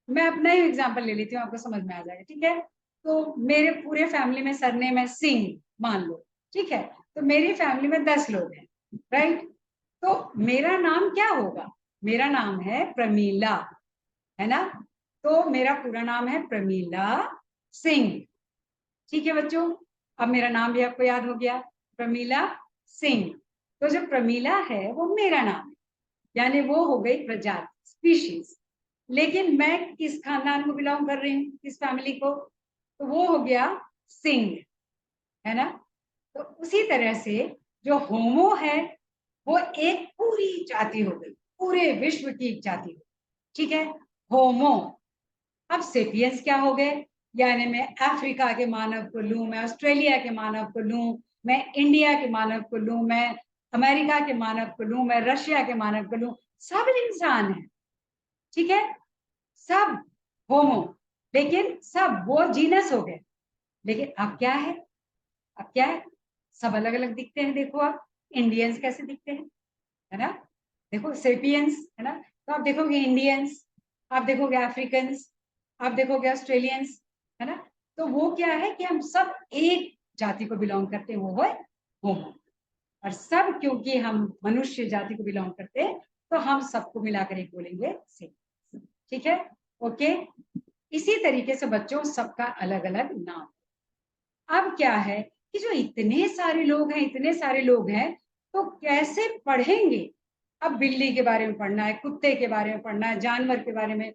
मैं अपना ही एग्जांपल ले लेती हूँ, आपको समझ में आ जाएगा, ठीक है। तो मेरे पूरे फैमिली में सरनेम है सिंह मान लो, ठीक है। तो मेरी फैमिली में 10 लोग हैं, राइट। तो मेरा नाम क्या होगा? मेरा नाम है प्रमीला, है ना। तो मेरा पूरा नाम है प्रमीला सिंह, ठीक है बच्चों। अब मेरा नाम भी आपको याद हो गया, प्रमीला सिंह। तो जो प्रमीला है वो मेरा नाम है, यानी वो हो गई प्रजाति, स्पीशीज। लेकिन मैं किस खानदान को बिलोंग कर रही हूँ, किस फैमिली को? तो वो हो गया सिंह, है ना। तो उसी तरह से जो होमो है वो एक पूरी जाति हो गई, पूरे विश्व की एक जाति हो गई, ठीक है, होमो। अब सेपियंस क्या हो गए? यानी मैं अफ्रीका के मानव को लूं, मैं ऑस्ट्रेलिया के मानव को लूं, मैं इंडिया के मानव को लूं, मैं अमेरिका के मानव को लूं, मैं रशिया के मानव को लूं, सब इंसान है, ठीक है, सब होमो। लेकिन सब वो जीनस हो गए। लेकिन अब क्या है? अब क्या है? सब अलग अलग दिखते हैं। देखो आप इंडियंस कैसे दिखते हैं, है ना। देखो सेपियंस, है ना। तो आप देखोगे इंडियंस, आप देखोगे अफ्रीकन्स, आप देखोगे ऑस्ट्रेलियंस, है ना। तो वो क्या है कि हम सब एक जाति को बिलोंग करते हैं, वो है होमो। और सब क्योंकि हम मनुष्य जाति को बिलोंग करते हैं, तो हम सबको मिलाकर एक बोलेंगे सेपियंस, ठीक है, ओके। इसी तरीके से बच्चों सबका अलग अलग नाम। अब क्या है कि जो इतने सारे लोग हैं, इतने सारे लोग हैं, तो कैसे पढ़ेंगे? अब बिल्ली के बारे में पढ़ना है, कुत्ते के बारे में पढ़ना है, जानवर के बारे में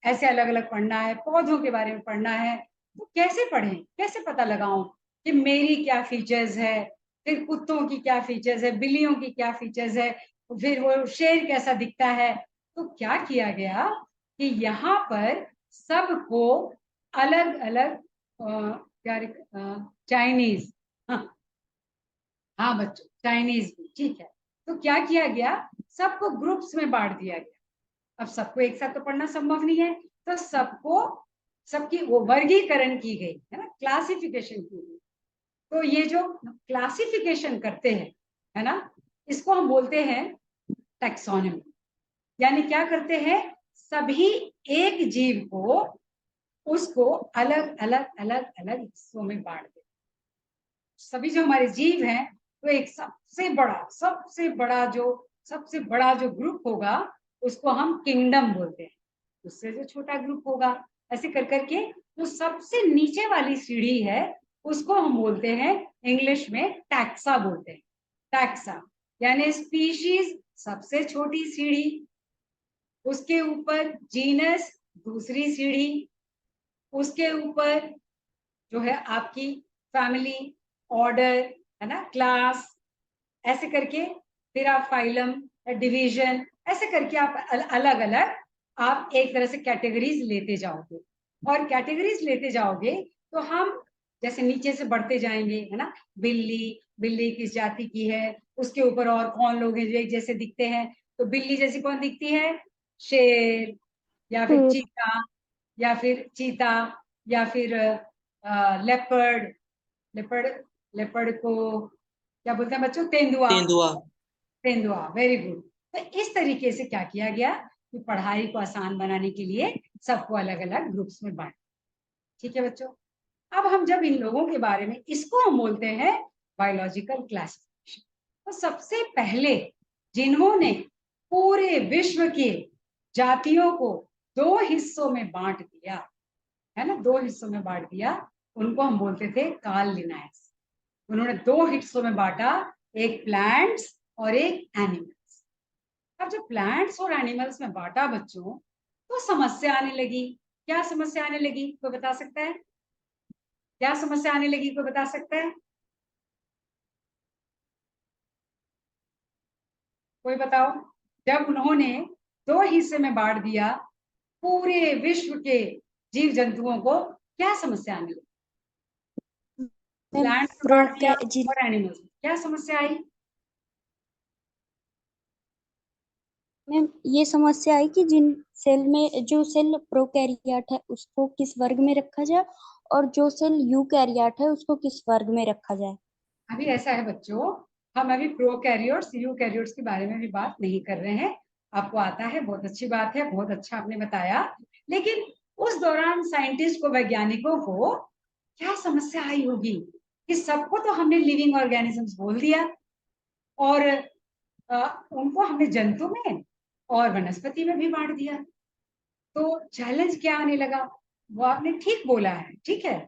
ऐसे अलग अलग पढ़ना है, पौधों के बारे में पढ़ना है। तो कैसे पढ़ें, कैसे पता लगाऊं कि मेरी क्या फीचर्स है, फिर कुत्तों की क्या फीचर्स है, बिल्लियों की क्या फीचर्स है, फिर वो शेर कैसा दिखता है। तो क्या किया गया कि यहाँ पर सबको अलग अलग क्या, चाइनीज, हाँ हाँ बच्चों, चाइनीज भी, ठीक है। तो क्या किया गया, सबको ग्रुप्स में बांट दिया गया। अब सबको एक साथ तो पढ़ना संभव नहीं है, तो सबको, सबकी वो वर्गीकरण की गई, है ना, क्लासिफिकेशन की गई। तो ये जो क्लासिफिकेशन करते हैं, है ना, इसको हम बोलते हैं टैक्सोनॉमी। यानी क्या करते हैं, सभी एक जीव को, उसको अलग अलग अलग अलग हिस्सों में बांट देते। सभी जो हमारे जीव हैं, तो एक सबसे बड़ा जो ग्रुप होगा उसको हम किंगडम बोलते हैं। उससे जो छोटा ग्रुप होगा, ऐसे कर करके जो सबसे नीचे वाली सीढ़ी है उसको हम बोलते हैं इंग्लिश में टैक्सा बोलते हैं। टैक्सा यानी स्पीशीज सबसे छोटी सीढ़ी, उसके ऊपर जीनस दूसरी सीढ़ी, उसके ऊपर जो है आपकी फैमिली, ऑर्डर, है ना, क्लास, ऐसे करके फिर आप फाइलम, डिवीजन, ऐसे करके आप अलग अलग आप एक तरह से कैटेगरीज लेते जाओगे। और कैटेगरीज लेते जाओगे तो हम जैसे नीचे से बढ़ते जाएंगे, है ना। बिल्ली, बिल्ली किस जाति की है, उसके ऊपर और कौन लोग हैं जो एक जैसे दिखते हैं। तो बिल्ली जैसी कौन दिखती है? शेर, या फिर शेर। चीता, या फिर चीता, या फिर लेपर्ड। लेपर्ड, लेपर्ड को क्या बोलते हैं बच्चों? तेंदुआ। तेंदुआ। तेंदुआ, वेरी गुड। तो इस तरीके से क्या किया गया कि पढ़ाई को आसान बनाने के लिए सबको अलग अलग ग्रुप्स में बांट, ठीक है बच्चों। अब हम जब इन लोगों के बारे में, इसको हम बोलते हैं बायोलॉजिकल क्लासिफिकेशन। तो सबसे पहले जिन्होंने पूरे विश्व के जातियों को 2 हिस्सों में बांट दिया, है ना, 2 हिस्सों में बांट दिया, उनको हम बोलते थे कार्ल लिनायस। उन्होंने 2 हिस्सों में बांटा, एक प्लांट्स और एक एनिमल्स। अब जब प्लांट्स और एनिमल्स में बांटा बच्चों, तो समस्या आने लगी। क्या समस्या आने लगी, कोई बता सकता है? क्या समस्या आने लगी, कोई बता सकता है? कोई बताओ। जब उन्होंने दो हिस्से में बांट दिया, पूरे विश्व के जीव जंतुओं को क्या समस्या आने लगी? मैम प्लांट में प्रो बांट दिया जिन और एनिमल्स, क्या समस्या आई? मैम ये समस्या आई कि जिन सेल में जो सेल प्रोकैरियोट है उसको किस वर्ग में रखा जाए और जो सेल यूकैरियोट है उसको किस वर्ग में रखा जाए। अभी ऐसा है बच्चों, हम अभी प्रोकैरियोट्स यूकैरियोट्स के बारे में भी बात नहीं कर रहे हैं। आपको आता है, बहुत अच्छी बात है, बहुत अच्छा आपने बताया। लेकिन उस दौरान साइंटिस्ट को, वैज्ञानिकों को क्या समस्या आई होगी कि सबको तो हमने लिविंग ऑर्गेनिजम्स बोल दिया और उनको हमने जंतु में और वनस्पति में भी बांट दिया। तो चैलेंज क्या आने लगा? वो आपने ठीक बोला है, ठीक है।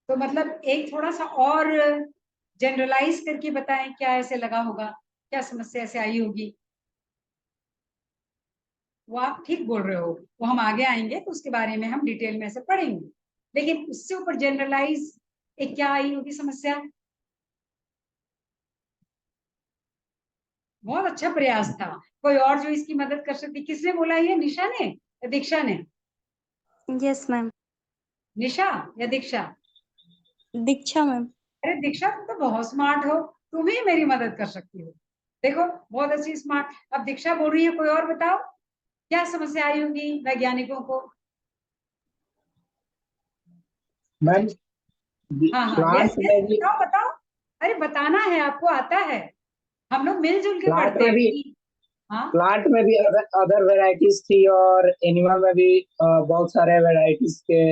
तो मतलब एक थोड़ा सा और जनरलाइज करके बताएं, क्या ऐसे लगा होगा, क्या समस्या ऐसे आई होगी? वो आप ठीक बोल रहे हो, वो हम आगे आएंगे तो उसके बारे में हम डिटेल में ऐसे पढ़ेंगे। लेकिन उससे ऊपर जनरलाइज एक क्या आई होगी समस्या? बहुत अच्छा प्रयास था। कोई और जो इसकी मदद कर सकती? किसने बोला ये, निशा ने या दीक्षा ने? Yes ma'am. निशा या दीक्षा? दीक्षा मैम। अरे दीक्षा, तुम तो बहुत स्मार्ट हो, तुम ही मेरी मदद कर सकती हो। देखो, बहुत अच्छी स्मार्ट। अब दीक्षा बोल रही है, कोई और बताओ क्या समस्या आई होगी वैज्ञानिकों को? मैम हाँ हाँ, प्लांट यस यस, में भी बताओ बताओ। अरे बताना है, आपको आता है, हम लोग मिलजुल के प्लांट पढ़ते में हैं। भी हाँ प्लांट में भी अदर वेराइटीज थी और एनिमल में भी बहुत सारे वेराइटीज के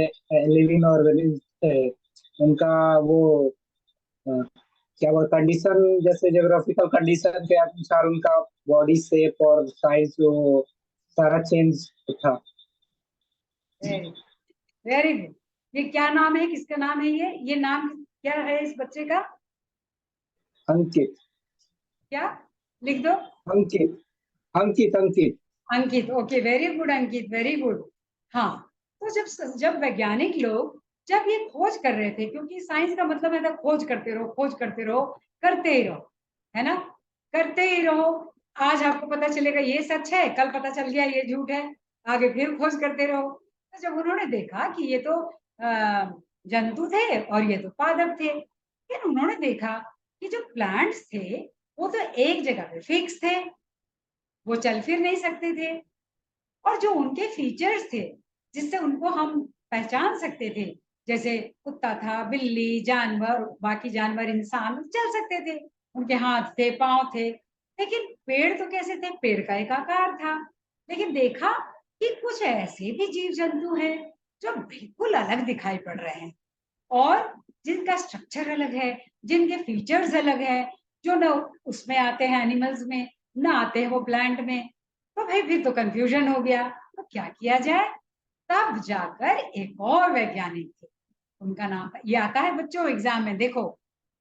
लिविंग ऑर्गेनिज्म थे। उनका वो अ, क्या वो कंडीशन, जैसे ज्योग्राफिकल कंडीशन के अनुसार उनका बॉडी शेप और साइज वो सारा चेंज था। Very very good. ये क्या नाम है, किसका नाम है ये नाम क्या है इस बच्चे का? अंकित। क्या? लिख दो। अंकित। अंकित। अंकित। अंकित, ओके, वेरी गुड अंकित, वेरी गुड। हाँ, तो जब वैज्ञानिक लोग जब ये खोज कर रहे थे, क्योंकि साइंस का मतलब है खोज करते रहो, खोज करते रहो, करते ही रहो, है ना, करते ही रहो। आज आपको पता चलेगा ये सच है, कल पता चल गया ये झूठ है, आगे फिर खोज करते रहो। तो जब उन्होंने देखा कि ये तो जंतु थे और ये तो पादप थे, फिर उन्होंने देखा कि जो प्लांट्स थे वो तो एक जगह पे फिक्स थे, वो चल फिर नहीं सकते थे, और जो उनके फीचर्स थे जिससे उनको हम पहचान सकते थे, जैसे कुत्ता था, बिल्ली, जानवर, बाकी जानवर, इंसान चल सकते थे, उनके हाथ थे, पांव थे। लेकिन पेड़ तो कैसे थे? पेड़ का एक आकार था। लेकिन देखा कि कुछ ऐसे भी जीव जंतु हैं जो बिल्कुल अलग दिखाई पड़ रहे हैं, और जिनका स्ट्रक्चर अलग है, जिनके फीचर्स अलग है, जो न उसमें आते हैं एनिमल्स में, ना आते हैं वो प्लांट में। तो भाई फिर तो कंफ्यूजन हो गया, तो क्या किया जाए? तब जाकर एक और वैज्ञानिक थे, उनका नाम था, ये आता है बच्चों एग्जाम में, देखो,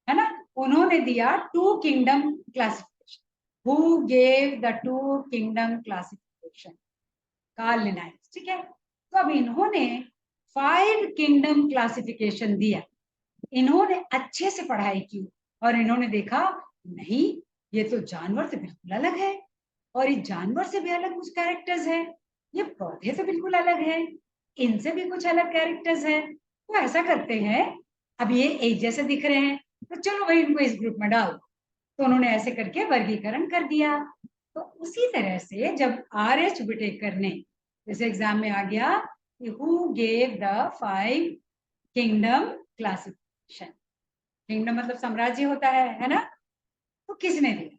है ना, उन्होंने दिया two kingdom classification. Who gave the two kingdom classification? Carl Linnaeus, ठीक है। तो अब इन्होंने 5 किंगडम क्लासिफिकेशन दिया। इन्होंने अच्छे से पढ़ाई की और इन्होंने देखा, नहीं, ये तो जानवर से बिल्कुल अलग है, और इस जानवर से भी अलग कुछ कैरेक्टर्स हैं, ये पौधे तो बिल्कुल अलग हैं, इनसे भी कुछ अलग कैरेक्टर्स हैं। तो ऐसा करते हैं, अब ये एक जैसे दिख रहे हैं, तो चलो भाई इनको इस ग्रुप में डाल। तो उन्होंने ऐसे करके वर्गीकरण कर दिया। तो उसी तरह से जब RH विटेकर ने, जैसे एग्जाम में आ गया, who gave the 5 kingdom classification, kingdom मतलब साम्राज्य होता है ना, तो किसने दिया?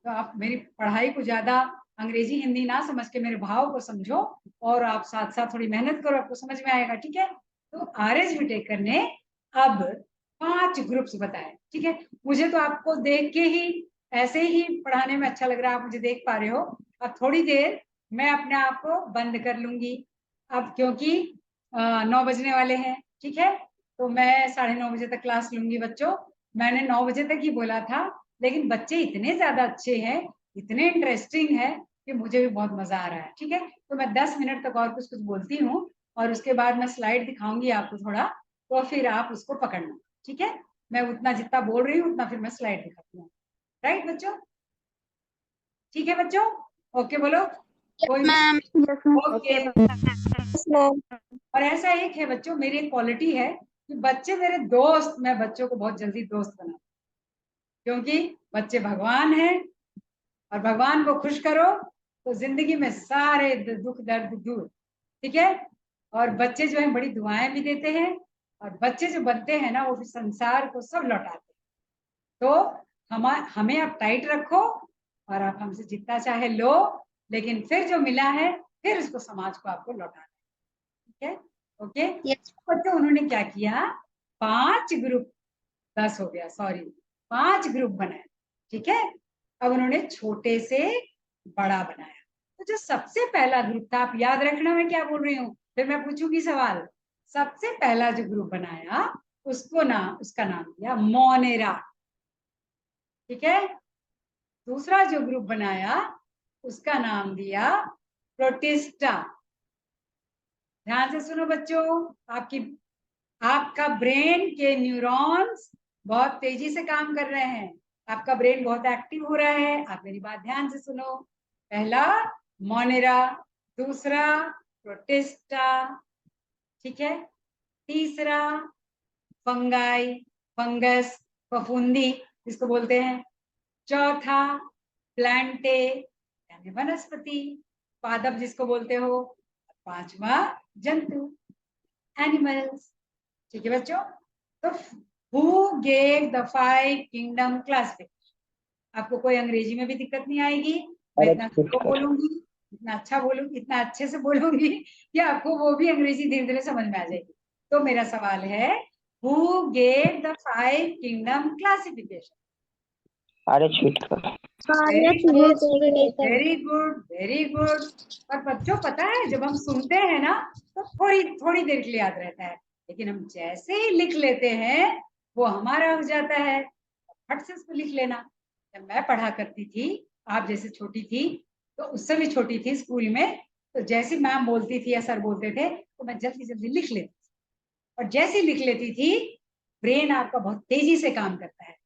तो आप मेरी पढ़ाई को ज्यादा अंग्रेजी हिंदी ना समझ के मेरे भाव को समझो, और आप साथ साथ थोड़ी मेहनत करो, आपको समझ में आएगा, ठीक है। तो RH विटेकर ने अब 5 ग्रुप्स बताए, ठीक है। मुझे तो आपको देख के ही, ऐसे ही पढ़ाने में अच्छा लग रहा है, आप मुझे देख पा रहे हो। अब थोड़ी देर मैं अपने आप को बंद कर लूंगी अब, क्योंकि 9 बजने वाले हैं, ठीक है। तो मैं 9:30 बजे तक क्लास लूंगी बच्चों। मैंने 9 बजे तक ही बोला था, लेकिन बच्चे इतने ज्यादा अच्छे हैं, इतने इंटरेस्टिंग है कि मुझे भी बहुत मजा आ रहा है, ठीक है। तो मैं 10 मिनट तक और कुछ कुछ बोलती हूँ, और उसके बाद मैं स्लाइड दिखाऊंगी आपको थोड़ा, तो फिर आप उसको पकड़ना, ठीक है। मैं उतना जितना बोल रही हूँ उतना फिर मैं स्लाइड दिखाती हूँ। राइट बच्चों? ठीक है बच्चों, ओके बोलो। कोई ma'am. Yes, ma'am. Okay. Ma'am. और ऐसा एक है बच्चों, मेरी एक क्वालिटी है कि बच्चे मेरे दोस्त, मैं बच्चों को बहुत जल्दी दोस्त बनाती हूँ, क्योंकि बच्चे भगवान हैं और भगवान को खुश करो तो जिंदगी में सारे दुख दर्द दूर। ठीक है। और बच्चे जो हैं बड़ी दुआएं भी देते हैं, और बच्चे जो बनते हैं ना वो फिर संसार को सब लौटाते हैं। तो हमें आप टाइट रखो और आप हमसे जितना चाहे लो, लेकिन फिर जो मिला है फिर उसको समाज को आपको लौटाना है। ठीक है। ओके। Yes. बच्चों उन्होंने क्या किया, 5 ग्रुप, 10 हो गया सॉरी, 5 ग्रुप बनाए। ठीक है। अब उन्होंने छोटे से बड़ा बनाया। तो जो सबसे पहला ग्रुप था, आप याद रखना मैं क्या बोल रही हूँ, फिर मैं पूछूंगी सवाल। सबसे पहला जो ग्रुप बनाया उसका नाम दिया मोनेरा। ठीक है। दूसरा जो ग्रुप बनाया उसका नाम दिया प्रोटिस्टा। ध्यान से सुनो बच्चों, आपका ब्रेन के न्यूरॉन्स बहुत तेजी से काम कर रहे हैं, आपका ब्रेन बहुत एक्टिव हो रहा है। आप मेरी बात ध्यान से सुनो। पहला मोनेरा, दूसरा प्रोटिस्टा, ठीक है, तीसरा फंगाई, फंगस, फफूंदी जिसको बोलते हैं, चौथा प्लांटे यानी वनस्पति, पादप जिसको बोलते हो, पांचवा जंतु, एनिमल्स। ठीक है बच्चों। तो who gave the 5 kingdom classification. आपको कोई अंग्रेजी में भी दिक्कत नहीं आएगी, मैं इतना स्लो बोलूंगी, इतना अच्छा बोलूंगी, इतना अच्छे से बोलूंगी कि आपको वो भी अंग्रेजी धीरे धीरे समझ में आ जाएगी। तो मेरा सवाल है, who gave the 5 kingdom classification. Very good, very good. और बच्चों पता है जब हम सुनते हैं ना तो थोड़ी थोड़ी देर के लिए याद रहता है, लेकिन हम जैसे ही लिख लेते हैं वो हमारा हो जाता है। फट से उसको लिख लेना। जब मैं पढ़ा करती थी, आप जैसे छोटी थी, तो उससे भी छोटी थी स्कूल में, तो जैसे मैम बोलती थी या सर बोलते थे तो मैं जल्दी जल्दी लिख लेती थी, और जैसे लिख लेती थी ब्रेन आपका बहुत तेजी से काम करता है।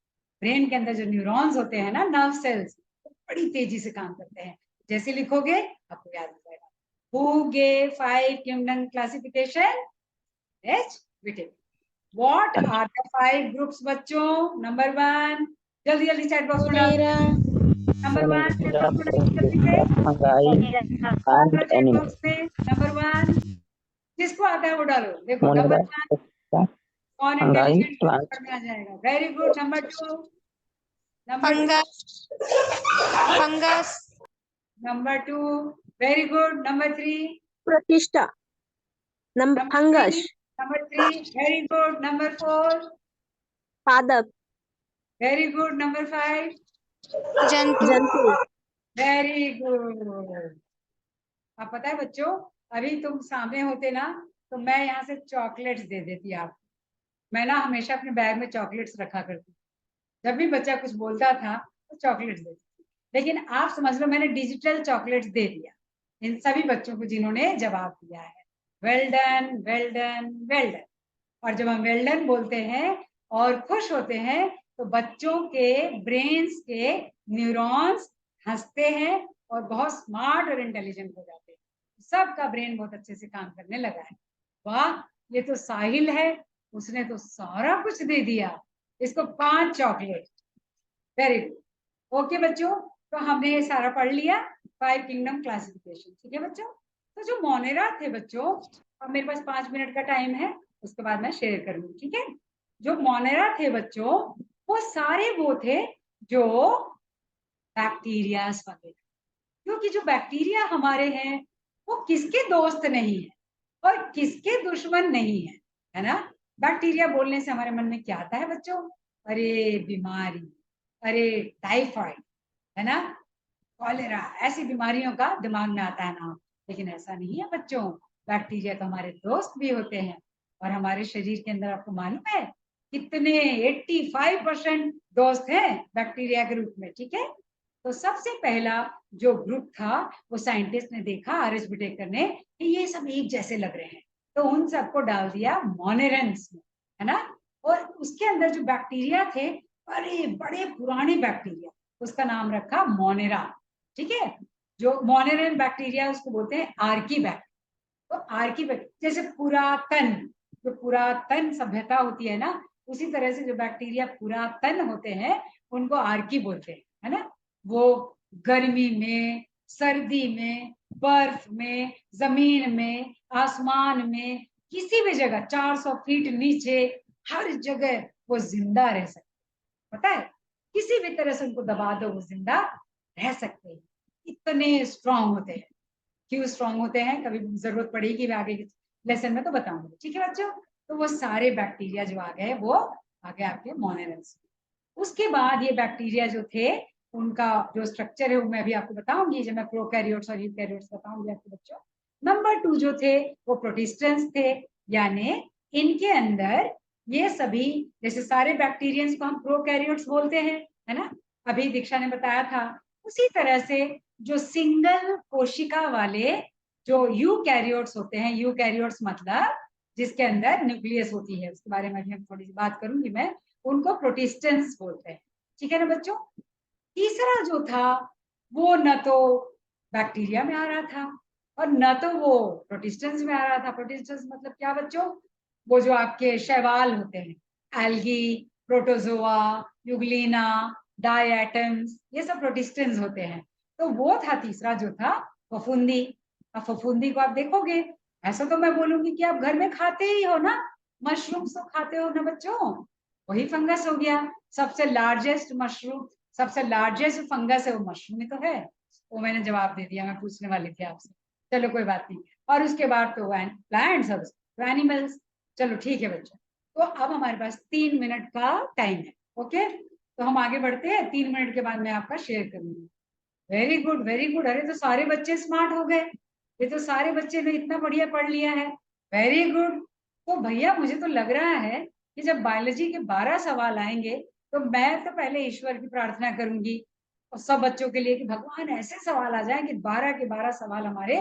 ब्रेन के अंदर जो न्यूरॉन्स होते हैं ना, नर्व सेल्स, बड़ी तेजी से काम करते हैं। जैसे लिखोगे आपको याद हो जाएगा। Who gave 5 kingdom classification? H. Whittaker. What are the 5 groups बच्चों? Number 1, जल्दी जल्दी चैट बॉक्स में डाल दो। नंबर 1 चैट बॉक्स में जल्दी से चैट बॉक्स में नंबर 1 जिसको आता है वो डालो। देखो नंबर 1 कौन इंटेलिजेंट में आ जाएगा। Very good. Number 2, number 2, fungus. Number 2, very good. Number 3, प्रतिष्ठा, number fungus, number 3, very good. Number 4, पादप, वेरी गुड। नंबर 5, जंतु। जंतु, वेरी गुड। आप पता है बच्चों, अभी तुम सामने होते ना तो मैं यहाँ से चॉकलेट्स दे देती आपको। मैं ना हमेशा अपने बैग में चॉकलेट्स रखा करती, जब भी बच्चा कुछ बोलता था तो चॉकलेट्स देती थी। लेकिन आप समझ लो मैंने डिजिटल चॉकलेट्स दे दिया इन सभी बच्चों को जिन्होंने जवाब दिया है। Well done, well done, well done. और जब हम वेल डन बोलते हैं और खुश होते हैं तो बच्चों के ब्रेन्स के न्यूरॉन्स हंसते हैं और बहुत स्मार्ट और इंटेलिजेंट हो जाते हैं। सबका ब्रेन बहुत अच्छे से काम करने लगा है। वाह, ये तो साहिल है, उसने तो सारा कुछ दे दिया। इसको 5 चॉकलेट। Very good. ओके बच्चों, तो हमने ये सारा पढ़ लिया 5 किंगडम क्लासिफिकेशन। ठीक है बच्चों। तो जो मोनेरा थे बच्चों, अब मेरे पास 5 मिनट का टाइम है, उसके बाद मैं शेयर करूंगी। ठीक है। जो मोनेरा थे बच्चों, वो सारे वो थे जो बैक्टीरियाज वगैरह, क्योंकि जो बैक्टीरिया हमारे हैं वो किसके दोस्त नहीं है और किसके दुश्मन नहीं है, है ना। बैक्टीरिया बोलने से हमारे मन में क्या आता है बच्चों? अरे बीमारी, अरे टाइफाइड, है ना, कॉलेरा, ऐसी बीमारियों का दिमाग में आता है ना। लेकिन ऐसा नहीं है बच्चों, बैक्टीरिया तो हमारे दोस्त भी होते हैं। और हमारे शरीर के अंदर आपको मालूम है कितने 85% दोस्त हैं बैक्टीरिया के रूप में। ठीक है। तो सबसे पहला जो ग्रुप था वो साइंटिस्ट ने देखा, आर.एच. विटेकर ने, कि ये सब एक जैसे लग रहे हैं, तो उन सबको डाल दिया मोनेरेंस में, है ना। और उसके अंदर जो बैक्टीरिया थे, बड़े बड़े पुराने बैक्टीरिया, उसका नाम रखा मोनेरा। ठीक है। जो मोनेरल बैक्टीरिया उसको बोलते हैं आर्कीबैक्टर। तो आर्कीबैक्टर जैसे पुरातन, जो पुरातन सभ्यता होती है ना, उसी तरह से जो बैक्टीरिया पुरातन होते हैं उनको आर्की बोलते हैं, है ना। वो गर्मी में, सर्दी में, बर्फ में, जमीन में, आसमान में, किसी भी जगह 400 फीट नीचे, हर जगह वो जिंदा रह सकते, पता है, किसी भी तरह से उनको दबा दो वो जिंदा रह सकते हैं, इतने स्ट्रांग होते हैं। क्यों स्ट्रांग होते हैं, कभी जरूरत पड़ेगी मैं आगे लेसन में तो बताऊंगी, ठीक है बच्चों। तो वो सारे बैक्टीरिया जो आ गए वो आ गए आपके मोनेरल्स। उसके बाद ये बैक्टीरिया जो थे उनका जो स्ट्रक्चर है वो मैं भी आपको बताऊंगी जब मैं प्रोकैरियोट्स और यूकैरियोट्स बताऊंगी आपको बच्चों। नंबर 2 जो थे वो प्रोटिस्टेंस थे, यानी इनके अंदर ये सभी, जैसे सारे बैक्टीरियंस को हम प्रोकैरियोट्स बोलते हैं, है ना, अभी दीक्षा ने बताया था, उसी तरह से जो सिंगल कोशिका वाले जो यूकैरियोट्स होते हैं, यूकैरियोट्स मतलब जिसके अंदर न्यूक्लियस होती है, उसके बारे में भी हम थोड़ी सी बात करूंगी मैं, उनको प्रोटिस्टेंस बोलते हैं, ठीक है ना बच्चों। तीसरा जो था वो न तो बैक्टीरिया में आ रहा था और न तो वो प्रोटिस्टेंस में आ रहा था। प्रोटिस्टेंस मतलब क्या बच्चों, वो जो आपके शैवाल होते हैं, एल्गी, प्रोटोजोआ, यूग्लिना, डायटम्स, ये सब प्रोटिस्टेंस होते हैं। तो वो था तीसरा जो था फफूंदी। अब फफूंदी को आप देखोगे, ऐसा तो मैं बोलूंगी कि आप घर में खाते ही हो ना, मशरूम्स तो खाते हो ना बच्चों, वही फंगस हो गया। सबसे लार्जेस्ट मशरूम, सबसे लार्जेस्ट फंगस है वो मशरूम में तो है। वो मैंने जवाब दे दिया, मैं पूछने वाली थी आपसे, चलो कोई बात नहीं। और उसके बाद तो प्लांट्स और तो एनिमल्स। चलो ठीक है बच्चों, तो अब हमारे पास 3 मिनट का टाइम है, ओके। तो हम आगे बढ़ते हैं, 3 मिनट के बाद मैं आपका शेयर करूंगी। वेरी गुड वेरी गुड, अरे तो सारे बच्चे स्मार्ट हो गए, ये तो सारे बच्चे ने इतना बढ़िया पढ़ लिया है, वेरी गुड। तो भैया मुझे तो लग रहा है कि जब बायोलॉजी के 12 सवाल आएंगे तो मैं तो पहले ईश्वर की प्रार्थना करूंगी और सब बच्चों के लिए कि भगवान ऐसे सवाल आ जाए कि 12 के 12 सवाल हमारे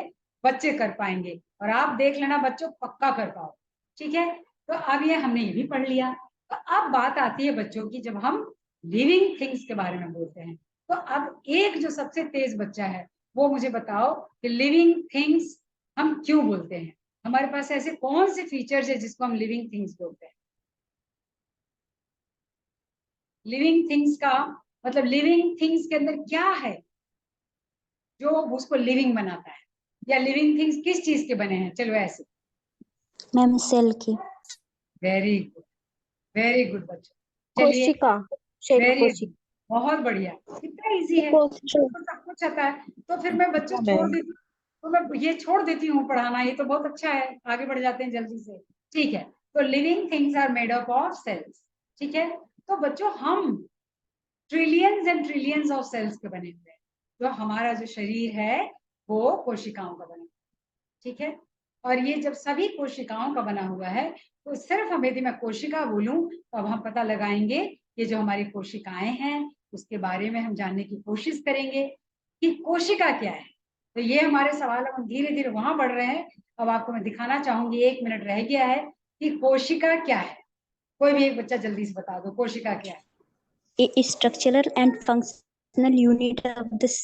बच्चे कर पाएंगे, और आप देख लेना बच्चों पक्का कर पाओ, ठीक है। तो अब ये हमने ये भी पढ़ लिया। तो अब बात आती है बच्चों की, जब हम लिविंग थिंग्स के बारे में बोलते हैं, तो अब एक जो सबसे तेज बच्चा है वो मुझे बताओ कि लिविंग थिंग्स हम क्यों बोलते हैं, हमारे पास ऐसे कौन से फीचर्स है जिसको हम लिविंग थिंग्स बोलते हैं। लिविंग थिंग्स का मतलब लिविंग थिंग्स के अंदर क्या है जो उसको लिविंग बनाता है, या लिविंग थिंग्स किस चीज के बने हैं, चलो ऐसे। मैम सेल की। वेरी गुड, वेरी गुड बच्चों, चलिए कोशिका, सेल वेरी कोशिका। गुड, बहुत बढ़िया, कितना इजी है, कोशिका। तो सब कुछ आता है। तो फिर मैं बच्चों छोड़ देती हूँ, तो मैं ये छोड़ देती हूँ पढ़ाना, ये तो बहुत अच्छा है, आगे बढ़ जाते हैं जल्दी से, ठीक है। तो living things are made up of cells, ठीक है। तो बच्चों हम trillions and trillions of cells के बने हुए हैं, जो हमारा जो शरीर है वो कोशिकाओं का बना हुआ है, ठीक है। और ये जब सभी कोशिकाओं का बना हुआ है, तो सिर्फ हम, यदि मैं कोशिका बोलूं तो अब हम पता लगाएंगे ये जो हमारी कोशिकाएं हैं उसके बारे में हम जानने की कोशिश करेंगे कि कोशिका क्या है। तो ये हमारे सवाल हम धीरे धीरे वहां बढ़ रहे हैं। अब आपको मैं दिखाना चाहूंगी, 1 मिनट रह गया है, कि कोशिका क्या है। कोई भी एक बच्चा जल्दी से बता दो कोशिका क्या है। A structural and functional unit of this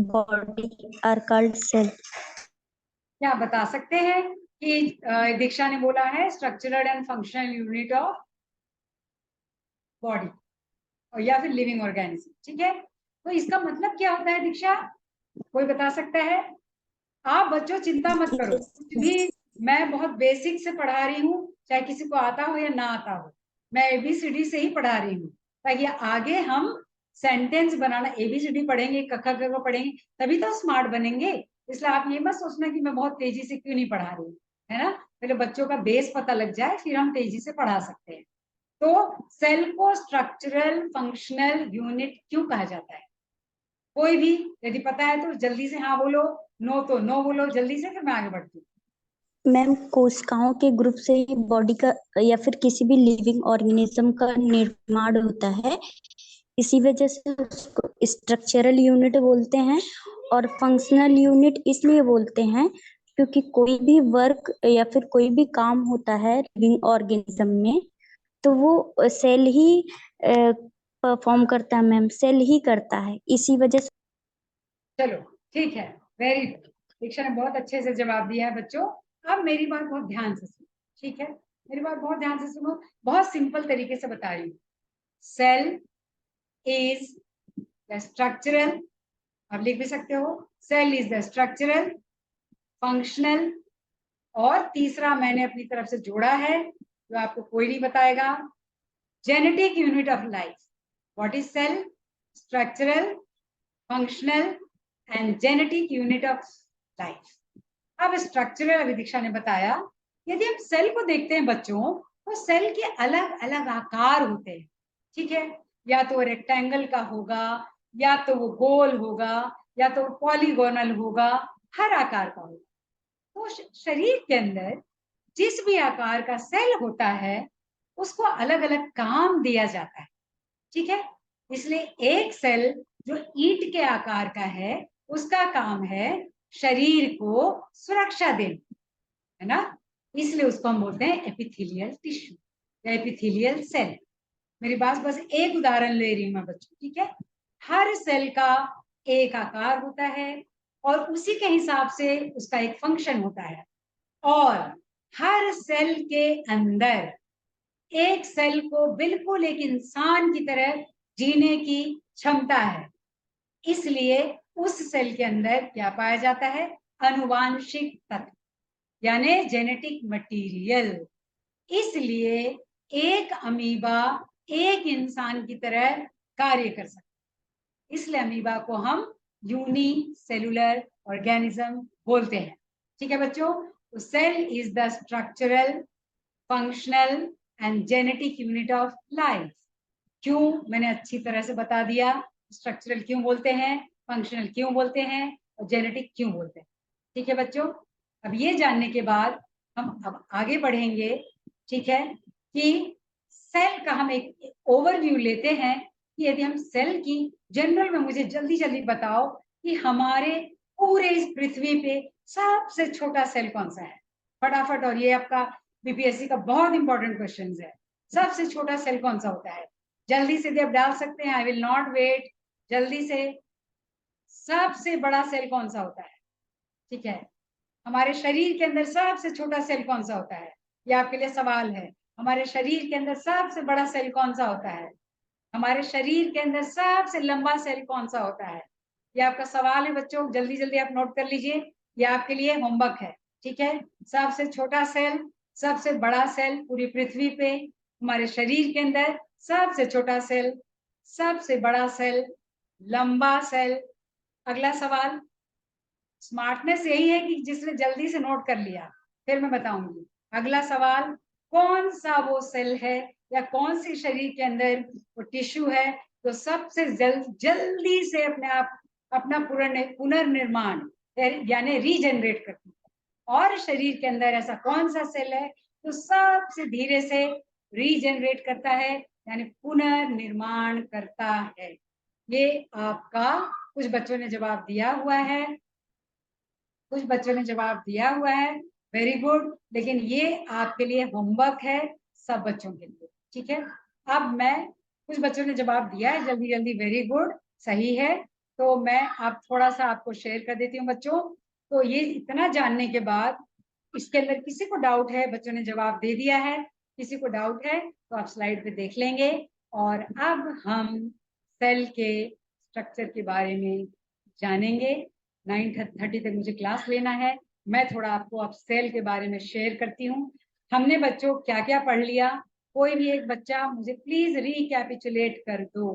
body are called cell. क्या बता सकते हैं कि दीक्षा ने बोला है structural and functional unit of body, और या फिर लिविंग ऑर्गेनिज्म, ठीक है। तो इसका मतलब क्या होता है दीक्षा, कोई बता सकता है। आप बच्चों चिंता मत करो, कुछ भी मैं बहुत बेसिक से पढ़ा रही हूँ, चाहे किसी को आता हो या ना आता हो, मैं ABCD से ही पढ़ा रही हूँ, ताकि आगे हम सेंटेंस बनाना, ABCD पढ़ेंगे, क ख ग पढ़ेंगे, तभी तो स्मार्ट बनेंगे। इसलिए आप ये मत सोचना कि मैं बहुत तेजी से क्यों नहीं पढ़ा रही हूँ, है ना। पहले बच्चों का बेस पता लग जाए फिर हम तेजी से पढ़ा सकते हैं। तो सेल को स्ट्रक्चरल फंक्शनल यूनिट क्यों कहा जाता है, कोई भी यदि पता है तो जल्दी से हाँ बोलो, नो तो नो बोलो जल्दी से, फिर मैं आगे बढ़ती हूँ। मैम कोशिकाओं के ग्रुप से ही बॉडी का या फिर किसी भी लिविंग ऑर्गेनिज्म का निर्माण होता है, इसी वजह से उसको स्ट्रक्चरल यूनिट बोलते हैं। और फंक्शनल यूनिट इसलिए बोलते हैं क्योंकि कोई भी वर्क या फिर कोई भी काम होता है लिविंग ऑर्गेनिज्म में, तो वो सेल ही परफॉर्म करता है मैम, सेल ही करता है, इसी वजह से। चलो ठीक है, वेरी गुड। दीक्षा ने बहुत अच्छे से जवाब दिया है बच्चों। अब मेरी बात बहुत ध्यान से सुनो, ठीक है, मेरी बात बहुत ध्यान से सुनो, बहुत सिंपल तरीके से बता रही हूँ। सेल इज द स्ट्रक्चरल, आप लिख भी सकते हो, cell is the structural, functional, और तीसरा मैंने अपनी तरफ से जोड़ा है जो आपको कोई नहीं बताएगा, genetic unit of life. What is cell? Structural, functional and genetic unit of life. अब स्ट्रक्चरल अभी दीक्षा ने बताया। यदि हम सेल को देखते हैं बच्चों, तो सेल के अलग अलग आकार होते हैं, ठीक है, या तो रेक्टेंगल का होगा, या तो वो गोल होगा, या तो पॉलीगोनल होगा, हर आकार का होगा। तो शरीर के अंदर जिस भी आकार का सेल होता है उसको अलग अलग काम दिया जाता है, ठीक है। इसलिए एक सेल जो ईंट के आकार का है उसका काम है शरीर को सुरक्षा देना, है ना, इसलिए उसको हम बोलते हैं एपिथेलियल टिश्यू या एपिथेलियल सेल। मेरी बात बस एक उदाहरण ले रही हूं मैं बच्चों, ठीक है। हर सेल का एक आकार होता है और उसी के हिसाब से उसका एक फंक्शन होता है, और हर सेल के अंदर एक सेल को बिल्कुल एक इंसान की तरह जीने की क्षमता है। इसलिए उस सेल के अंदर क्या पाया जाता है? आनुवांशिक तत्व, यानी जेनेटिक मटेरियल। इसलिए एक अमीबा एक इंसान की तरह कार्य कर सकता है, इसलिए अमीबा को हम यूनिसेलुलर ऑर्गेनिज्म बोलते हैं, ठीक है बच्चों। तो cell is the structural, functional and genetic unit of life. क्यों? मैंने अच्छी तरह से बता दिया, स्ट्रक्चरल क्यों बोलते हैं, फंक्शनल क्यों बोलते हैं, और जेनेटिक क्यों बोलते हैं, ठीक है बच्चों। अब ये जानने के बाद हम अब आगे बढ़ेंगे, ठीक है, कि सेल का हम एक ओवरव्यू लेते हैं कि यदि हम सेल की जनरल में, मुझे जल्दी जल्दी बताओ कि हमारे पूरे इस पृथ्वी पे सबसे छोटा सेल कौन सा है, फटाफट। और ये आपका बीपीएससी का बहुत इंपॉर्टेंट क्वेश्चन है, सबसे छोटा सेल कौन सा होता है? जल्दी से आप डाल सकते हैं, आई विल नॉट वेट, जल्दी से। सबसे बड़ा सेल कौन सा होता है? ठीक है, हमारे शरीर के अंदर सबसे छोटा सेल कौन सा होता है? ये आपके लिए सवाल है। हमारे शरीर के अंदर सबसे बड़ा सेल कौन सा होता है? हमारे शरीर के अंदर सबसे लंबा सेल कौन सा होता है? ये आपका सवाल है बच्चों, जल्दी जल्दी आप नोट कर लीजिए, ये आपके लिए होमवर्क है, ठीक है। सबसे छोटा सेल, सबसे बड़ा सेल पूरी पृथ्वी पे, हमारे शरीर के अंदर सबसे छोटा सेल, सबसे बड़ा सेल, लंबा सेल। अगला सवाल, स्मार्टनेस यही है कि जिसने जल्दी से नोट कर लिया, फिर मैं बताऊंगी। अगला सवाल, कौन सा वो सेल है या कौन सी शरीर के अंदर वो टिश्यू है तो सबसे जल्दी से अपने आप अपना पुनर्निर्माण यानी रीजनरेट करती है, और शरीर के अंदर ऐसा कौन सा सेल है तो सबसे धीरे से रीजनरेट करता है यानी पुनर्निर्माण करता है? ये आपका कुछ बच्चों ने जवाब दिया हुआ है, कुछ बच्चों ने जवाब दिया हुआ है, वेरी गुड। लेकिन ये आपके लिए होमवर्क है, सब बच्चों के लिए, ठीक है। अब मैं, कुछ बच्चों ने जवाब दिया है जल्दी जल्दी, वेरी गुड, सही है। तो मैं आप थोड़ा सा आपको शेयर कर देती हूँ बच्चों। तो ये इतना जानने के बाद इसके अंदर किसी को डाउट है? बच्चों ने जवाब दे दिया है, किसी को डाउट है तो आप स्लाइड पे देख लेंगे। और अब हम सेल के स्ट्रक्चर के बारे में जानेंगे। 9:30 तक मुझे क्लास लेना है। मैं थोड़ा आपको अब सेल के बारे में शेयर करती हूँ। हमने बच्चों क्या क्या पढ़ लिया? कोई भी एक बच्चा मुझे प्लीज रिकैपिचुलेट कर दो।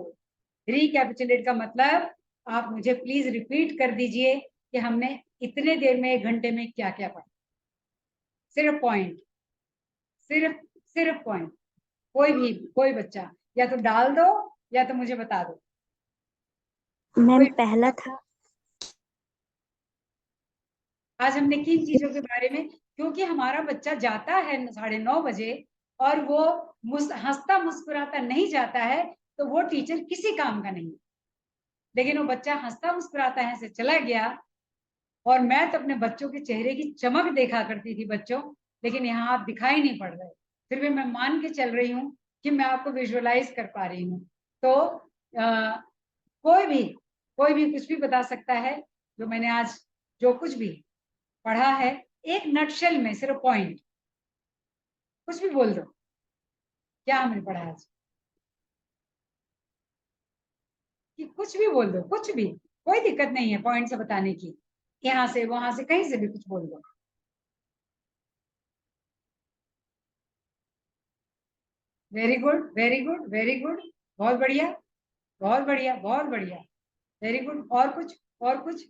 रिकैपिचुलेट का मतलब आप मुझे प्लीज रिपीट कर दीजिए कि हमने इतने देर में, 1 घंटे में क्या क्या पढ़ा। सिर्फ पॉइंट, सिर्फ पॉइंट। कोई बच्चा या तो डाल दो या तो मुझे बता दो। मैम पहला था, आज हमने किन चीजों के बारे में, क्योंकि हमारा बच्चा जाता है 9:30 बजे और वो हंसता मुस्कुराता नहीं जाता है तो वो टीचर किसी काम का नहीं। लेकिन वो बच्चा हंसता मुस्कुराता है से चला गया, और मैं तो अपने बच्चों के चेहरे की चमक देखा करती थी बच्चों, लेकिन यहाँ आप दिखाई नहीं पड़ रहे। फिर भी मैं मान के चल रही हूँ कि मैं आपको विजुअलाइज कर पा रही हूँ। तो कोई भी कुछ भी बता सकता है, जो मैंने आज जो कुछ भी पढ़ा है, एक नटशेल में सिर्फ पॉइंट, कुछ भी बोल दो क्या हमने पढ़ा आज, कि कुछ भी बोल दो, कुछ भी, कोई दिक्कत नहीं है पॉइंट से बताने की, यहाँ से वहां से कहीं से भी कुछ बोल दो। Very good, very good, very good, बहुत बढ़िया, बहुत बढ़िया, बहुत बढ़िया, वेरी गुड। और कुछ, और कुछ,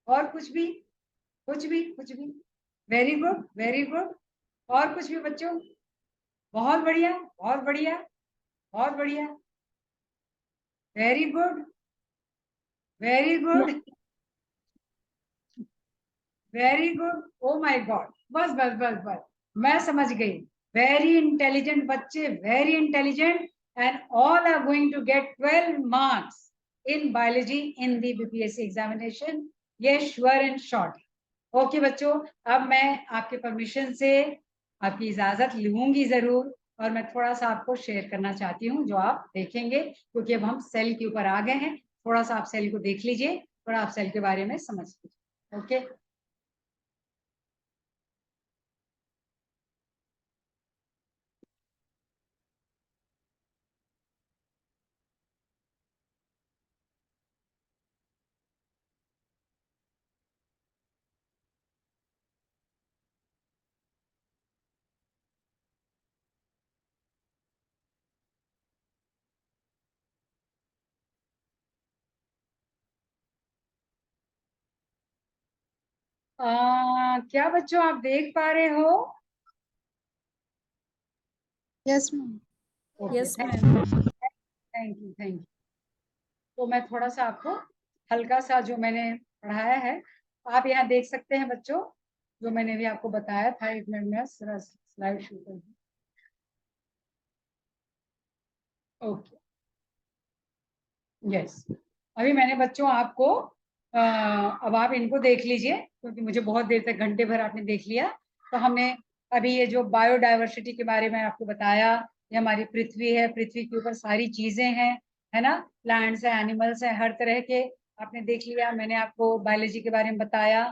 और कुछ भी, कुछ भी, कुछ भी, वेरी गुड, वेरी गुड। और कुछ भी बच्चों, बहुत बढ़िया, बहुत बढ़िया, बहुत बढ़िया, very good, very good, very good. Oh my god, बस बस बस बस, मैं समझ गई। वेरी इंटेलिजेंट बच्चे, very intelligent, and all are going to get 12 marks in biology in the BPSC examination, ये श्योर एंड शॉर्ट। ओके बच्चों, अब मैं आपके परमिशन से आपकी इजाजत लूंगी जरूर, और मैं थोड़ा सा आपको शेयर करना चाहती हूँ जो आप देखेंगे, क्योंकि अब हम सेल के ऊपर आ गए हैं। थोड़ा सा आप सेल को देख लीजिए, थोड़ा आप सेल के बारे में समझ लीजिए। ओके, क्या बच्चों आप देख पा रहे हो? Yes ma'am. Okay, yes thank ma'am. You, thank you. तो मैं थोड़ा सा आपको हल्का सा जो मैंने पढ़ाया है आप यहाँ देख सकते हैं बच्चों, जो मैंने भी आपको बताया था। एक मिनट में स्लाइड शो कर दूं। ओके, यस, अभी मैंने बच्चों आपको अब आप इनको देख लीजिए, क्योंकि मुझे बहुत देर तक, घंटे भर आपने देख लिया। तो हमने अभी ये जो बायोडायवर्सिटी के बारे में आपको बताया, ये हमारी पृथ्वी है, पृथ्वी के ऊपर सारी चीजें हैं, है ना, प्लांट्स है, एनिमल्स है, हर तरह के आपने देख लिया। मैंने आपको बायोलॉजी के बारे में बताया,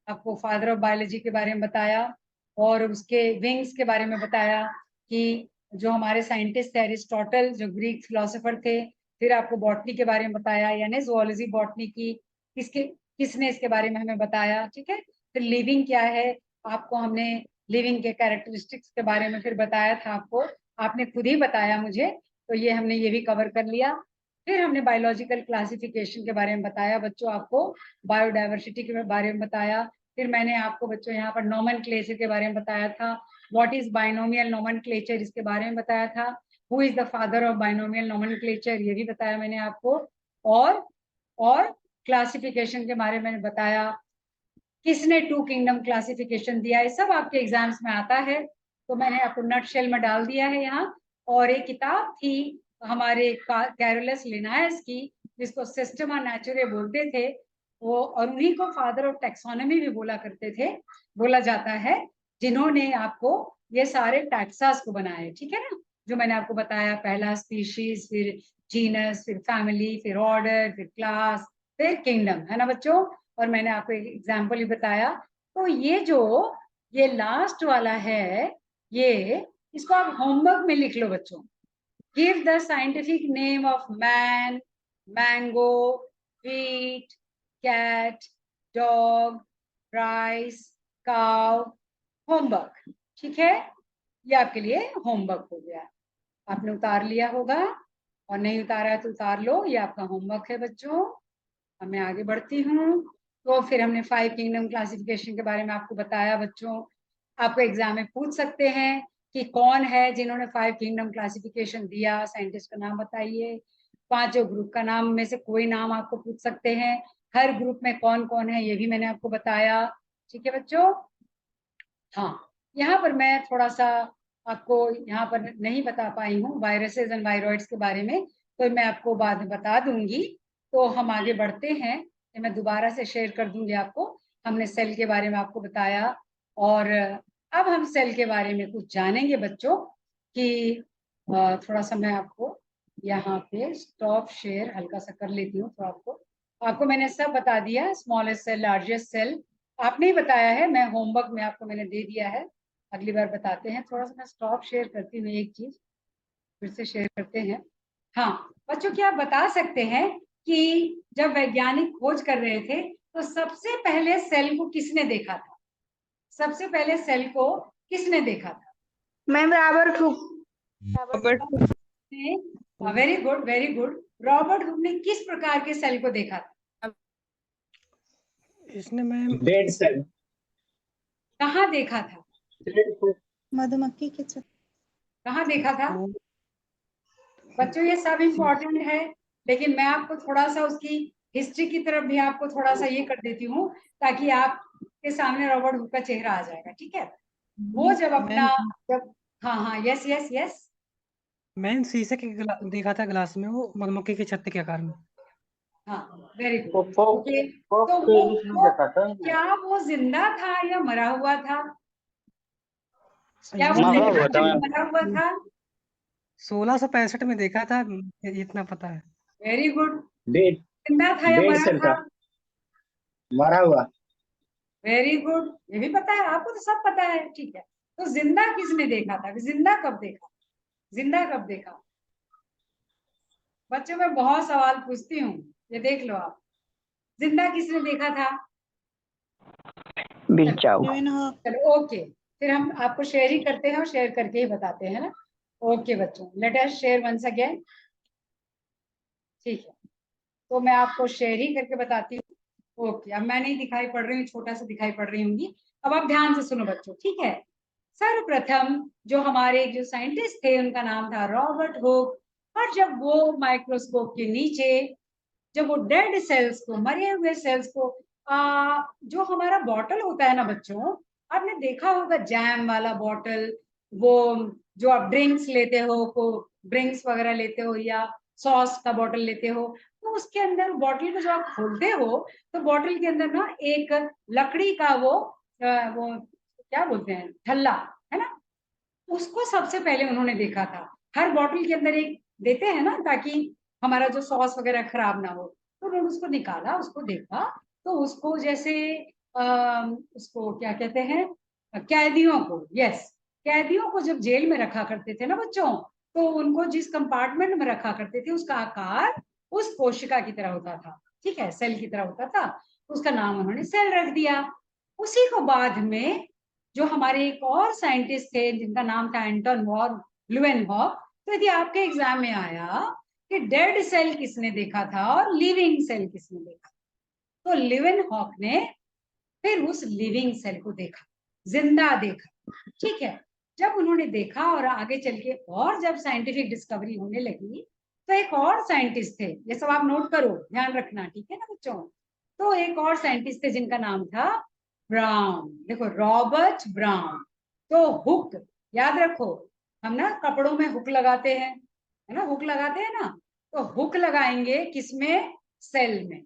आपको फादर ऑफ बायोलॉजी के बारे में बताया, और उसके विंग्स के बारे में बताया, कि जो हमारे साइंटिस्ट थे एरिस्टोटल, जो ग्रीक फिलोसोफर थे। फिर आपको बॉटनी के बारे में बताया, यानी जुओलॉजी बॉटनी की, किसने इसके बारे में हमें बताया, ठीक है। फिर लिविंग क्या है, आपको हमने लिविंग के कैरेक्टरिस्टिक्स के बारे में फिर बताया था आपको, आपने खुद ही बताया मुझे, तो ये हमने ये भी कवर कर लिया। फिर हमने बायोलॉजिकल क्लासिफिकेशन के बारे में बताया बच्चों, आपको बायोडायवर्सिटी के बारे में बताया। फिर मैंने आपको बच्चों यहाँ पर नोमेनक्लेचर के बारे में बताया था, व्हाट इज बाइनोमियल नोमेनक्लेचर, इसके बारे में बताया था। Who is the father of binomial nomenclature, ये भी बताया मैंने आपको। और क्लासिफिकेशन के बारे में बताया, किसने टू किंगडम क्लासिफिकेशन दिया, ये सब आपके एग्जाम्स में आता है। तो मैंने आपको नटशेल में डाल दिया है यहाँ। और एक किताब थी हमारे कैरोलस लिनायस की, जिसको सिस्टमा नेचुरे बोलते थे वो, और उन्हीं को फादर ऑफ टैक्सोनॉमी भी बोला करते थे, बोला जाता है, जिन्होंने आपको ये सारे टैक्सास को बनाए, ठीक है ना, जो मैंने आपको बताया, पहला स्पीशीज, फिर जीनस, फिर फैमिली, फिर ऑर्डर, फिर क्लास, फिर किंगडम, है ना बच्चों। और मैंने आपको एक एग्जाम्पल ही बताया। तो ये लास्ट वाला है, ये इसको आप होमवर्क में लिख लो बच्चों। Give the scientific name of man, mango, wheat, cat, dog, rice, cow. Homework, ठीक है, ये आपके लिए होमवर्क हो गया। आपने उतार लिया होगा, और नहीं उतारा है तो उतार लो, ये आपका होमवर्क है बच्चों। अब मैं आगे बढ़ती हूँ। तो फिर हमने 5 किंगडम क्लासिफिकेशन के बारे में आपको बताया बच्चों। आपको एग्जाम में पूछ सकते हैं कि कौन है जिन्होंने 5 किंगडम क्लासिफिकेशन दिया, साइंटिस्ट का नाम बताइए। 5 ग्रुप का नाम में से कोई नाम आपको पूछ सकते हैं। हर ग्रुप में कौन कौन है ये भी मैंने आपको बताया, ठीक है बच्चों। हाँ, यहाँ पर मैं थोड़ा सा आपको यहाँ पर नहीं बता पाई हूँ वायरसेस एंड वायरॉइड्स के बारे में, तो मैं आपको बाद में बता दूंगी। तो हम आगे बढ़ते हैं, ये मैं दोबारा से शेयर कर दूंगी आपको। हमने सेल के बारे में आपको बताया, और अब हम सेल के बारे में कुछ जानेंगे बच्चों, कि थोड़ा सा मैं आपको यहाँ पे स्टॉप शेयर हल्का सा कर लेती हूँ, तो आपको आपको मैंने सब बता दिया, स्मॉलेस्ट सेल, लार्जेस्ट सेल आपने ही बताया है, मैं होमवर्क में आपको मैंने दे दिया है, अगली बार बताते हैं। थोड़ा सा मैं स्टॉप शेयर करती हूँ, एक चीज फिर से शेयर करते हैं। हाँ बच्चों, क्या आप बता सकते हैं कि जब वैज्ञानिक खोज कर रहे थे तो सबसे पहले सेल को किसने देखा था? सबसे पहले सेल को किसने देखा था? Ma'am Robert Hooke. Very good, very good. Robert Hooke ने किस प्रकार के सेल को देखा था? इसने मैम डेड सेल। कहाँ देखा था? मधुमक्खी के छत्ते। कहाँ देखा था बच्चों? ये सब इम्पोर्टेंट है, लेकिन मैं आपको थोड़ा सा उसकी हिस्ट्री की तरफ भी आपको थोड़ा सा ये कर देती हूँ, ताकि आपके सामने रॉबर्ट हुक का चेहरा आ जाएगा। ठीक है, वो जब अपना जब हाँ हाँ यस यस यस मैम शीशे के देखा था ग्लास में, वो मधुमक्खी के छत्ते के आकार में। हाँ वेरी वो गुड। फोक ओके, फोक तो के बीच में वो देखा था। क्या वो जिंदा था या मरा हुआ था? क्या वो मरा जिंदा हुआ था था या मैम। मरा हुआ था? 1665 में देखा था, इतना पता है। Very good. डेड जिंदा था या डेड मरा सेल था? था, मरा हुआ। वेरी गुड, ये भी पता है आपको, तो सब पता है। ठीक है, तो जिंदा किसने देखा था? जिंदा कब देखा? जिंदा कब देखा? बच्चों मैं बहुत सवाल पूछती हूँ, ये देख लो आप। जिंदा किसने देखा था? बिचाऊ। चलो ओके, फिर हम आपको शेयर ही करते हैं और शेयर करके ही बताते हैं ना। ओके बच्चों, let us share once again. ठीक है, तो मैं आपको शेयर ही करके बताती हूँ। ओके, अब मैं नहीं दिखाई पड़ रही हूँ, छोटा सा दिखाई पड़ रही होंगी। अब आप ध्यान से सुनो बच्चों, ठीक है। सर्वप्रथम जो हमारे जो साइंटिस्ट थे उनका नाम था रॉबर्ट हुक। और जब वो माइक्रोस्कोप के नीचे जब वो डेड सेल्स को, मरे हुए सेल्स को, जो हमारा बॉटल होता है ना बच्चों, आपने देखा होगा जैम वाला बॉटल, वो जो आप ड्रिंक्स लेते हो, को ड्रिंक्स वगैरह लेते हो या सॉस का बॉटल लेते हो, तो उसके अंदर बॉटल को जो आप खोलते हो तो बॉटल के अंदर ना एक लकड़ी का वो क्या बोलते हैं, ठल्ला, है ना। उसको सबसे पहले उन्होंने देखा था। हर बॉटल के अंदर एक देते हैं ना, ताकि हमारा जो सॉस वगैरह खराब ना हो। तो उन्होंने उसको निकाला, उसको देखा, तो उसको जैसे उसको क्या कहते हैं, कैदियों को, यस, कैदियों को जब जेल में रखा करते थे ना बच्चों, तो उनको जिस कंपार्टमेंट में रखा करते थे उसका आकार उस कोशिका की तरह होता था, ठीक है, सेल की तरह होता था। उसका नाम उन्होंने सेल रख दिया। उसी को बाद में जो हमारे एक और साइंटिस्ट थे जिनका नाम था एंटन वॉन ल्यूवेनहॉक। तो यदि आपके एग्जाम में आया कि डेड सेल किसने देखा था और लिविंग सेल किसने देखा, तो ल्यूवेनहॉक ने फिर उस लिविंग सेल को देखा, जिंदा देखा। ठीक है, जब उन्होंने देखा और आगे चल के और जब साइंटिफिक डिस्कवरी होने लगी, तो एक और साइंटिस्ट थे, ये सब आप नोट करो, ध्यान रखना, ठीक है ना बच्चों। तो एक और साइंटिस्ट थे जिनका नाम था ब्राउन। देखो, रॉबर्ट ब्राउन। तो हुक याद रखो, हम ना कपड़ों में हुक लगाते हैं, है ना, हुक लगाते हैं ना, तो हुक लगाएंगे किसमें? सेल में।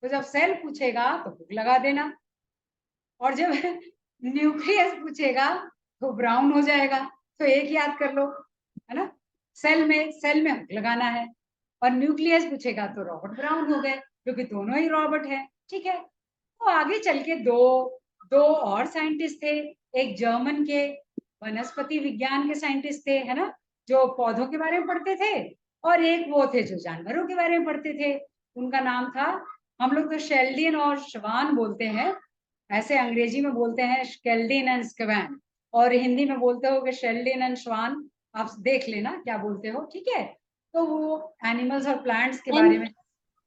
तो जब सेल पूछेगा तो हुक लगा देना, और जब न्यूक्लियस पूछेगा तो ब्राउन हो जाएगा। तो एक याद कर लो, है ना, सेल में हुक लगाना है, और न्यूक्लियस पूछेगा तो रॉबर्ट ब्राउन हो गए, क्योंकि दोनों ही रॉबर्ट है। ठीक है, तो आगे चल के दो और साइंटिस्ट थे, एक जर्मन के वनस्पति विज्ञान के साइंटिस्ट थे, है ना, जो पौधों के बारे में पढ़ते थे, और एक वो थे जो जानवरों के बारे में पढ़ते थे। उनका नाम था, हम लोग तो शेल्डिन और श्वान बोलते हैं, ऐसे अंग्रेजी में बोलते हैं शेल्डिन एंड स्क्वैन, और हिंदी में बोलते हो कि शेल्डिन एंड श्वान, आप देख लेना क्या बोलते हो। ठीक है, तो वो एनिमल्स और प्लांट्स के बारे में,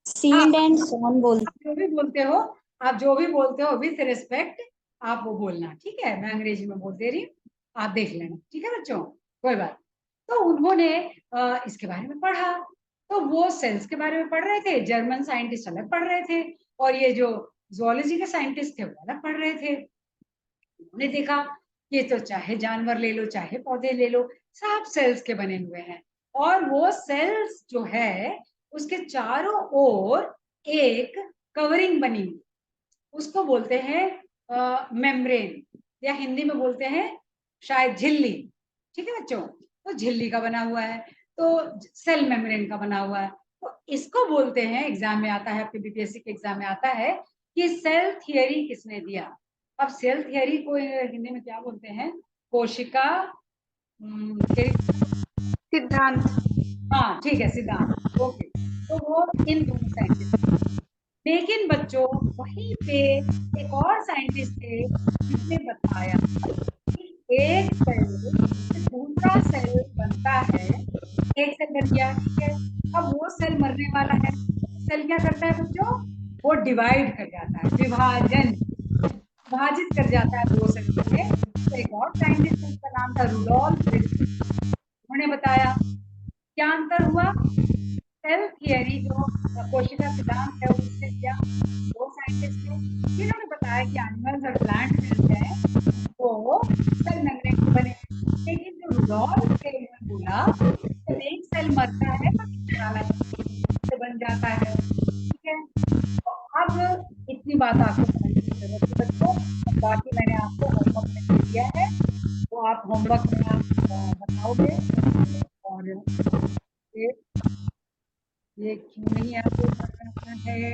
सीड एंड सॉन बोल जो भी बोलते हो, आप जो भी बोलते हो विथ रिस्पेक्ट आप वो बोलना, ठीक है। मैं अंग्रेजी में बोल दे रही हूँ, आप देख लेना, ठीक है बच्चों, कोई बात। तो उन्होंने इसके बारे में पढ़ा, तो वो सेल्स के बारे में पढ़ रहे थे, जर्मन साइंटिस्ट अलग पढ़ रहे थे, और ये जो जूलॉजी के साइंटिस्ट थे वो अलग पढ़ रहे थे। उन्होंने देखा ये तो चाहे जानवर ले लो चाहे पौधे ले लो, सब सेल्स के बने हुए हैं, और वो सेल्स जो है उसके चारों ओर एक कवरिंग बनी हुई, उसको बोलते हैं मेम्ब्रेन, या हिंदी में बोलते हैं शायद झिल्ली। ठीक है बच्चों, तो झिल्ली का बना हुआ है, तो सेल मेम्ब्रेन का बना हुआ है। तो इसको बोलते हैं, एग्जाम में आता है, आपके बीपीएससी के एग्जाम में आता है कि सेल थियरी किसने दिया। अब सेल थियरी को हिंदी में क्या बोलते हैं? कोशिका सिद्धांत। हाँ ठीक है, सिद्धांत। ओके, तो वो इन दोनों साइंटिस्ट। लेकिन बच्चों वहीं पे एक और साइंटिस्ट थे जिसने बताया कि एक सेल से दूसरा सेल बनता है। एक सेल बन गया, ठीक है, अब वो सेल मरने वाला है। सेल क्या करता है बच्चों? वो डिवाइड कर जाता है, विभाजित कर जाता है दो सेल में। तो एक और साइंटिस्ट, उसका नाम था रुडोल्फ विल्सन, उन्होंने बताया क्या अंतर हुआ। सेल थियरी जो कोशिका सिद्धांत है उसने किया, दो साइंटिस्ट थे, जिन्होंने बताया कि एनिमल्स और प्लांट सेल्स हैं वो सेल मेम्ब्रेन से बने। लेकिन जो रुडोल्फ थे उन्होंने बोला जब एक सेल मरता है तो दूसरा से बन जाता है, ठीक है। तो अब इतनी बात आपको समझने की जरूरत है बच्चों। बाकी मैंने आपको होमवर्क में दे दिया है, तो आप होमवर्क में आप बताओगे। और ये क्यों नहीं आपको करना है?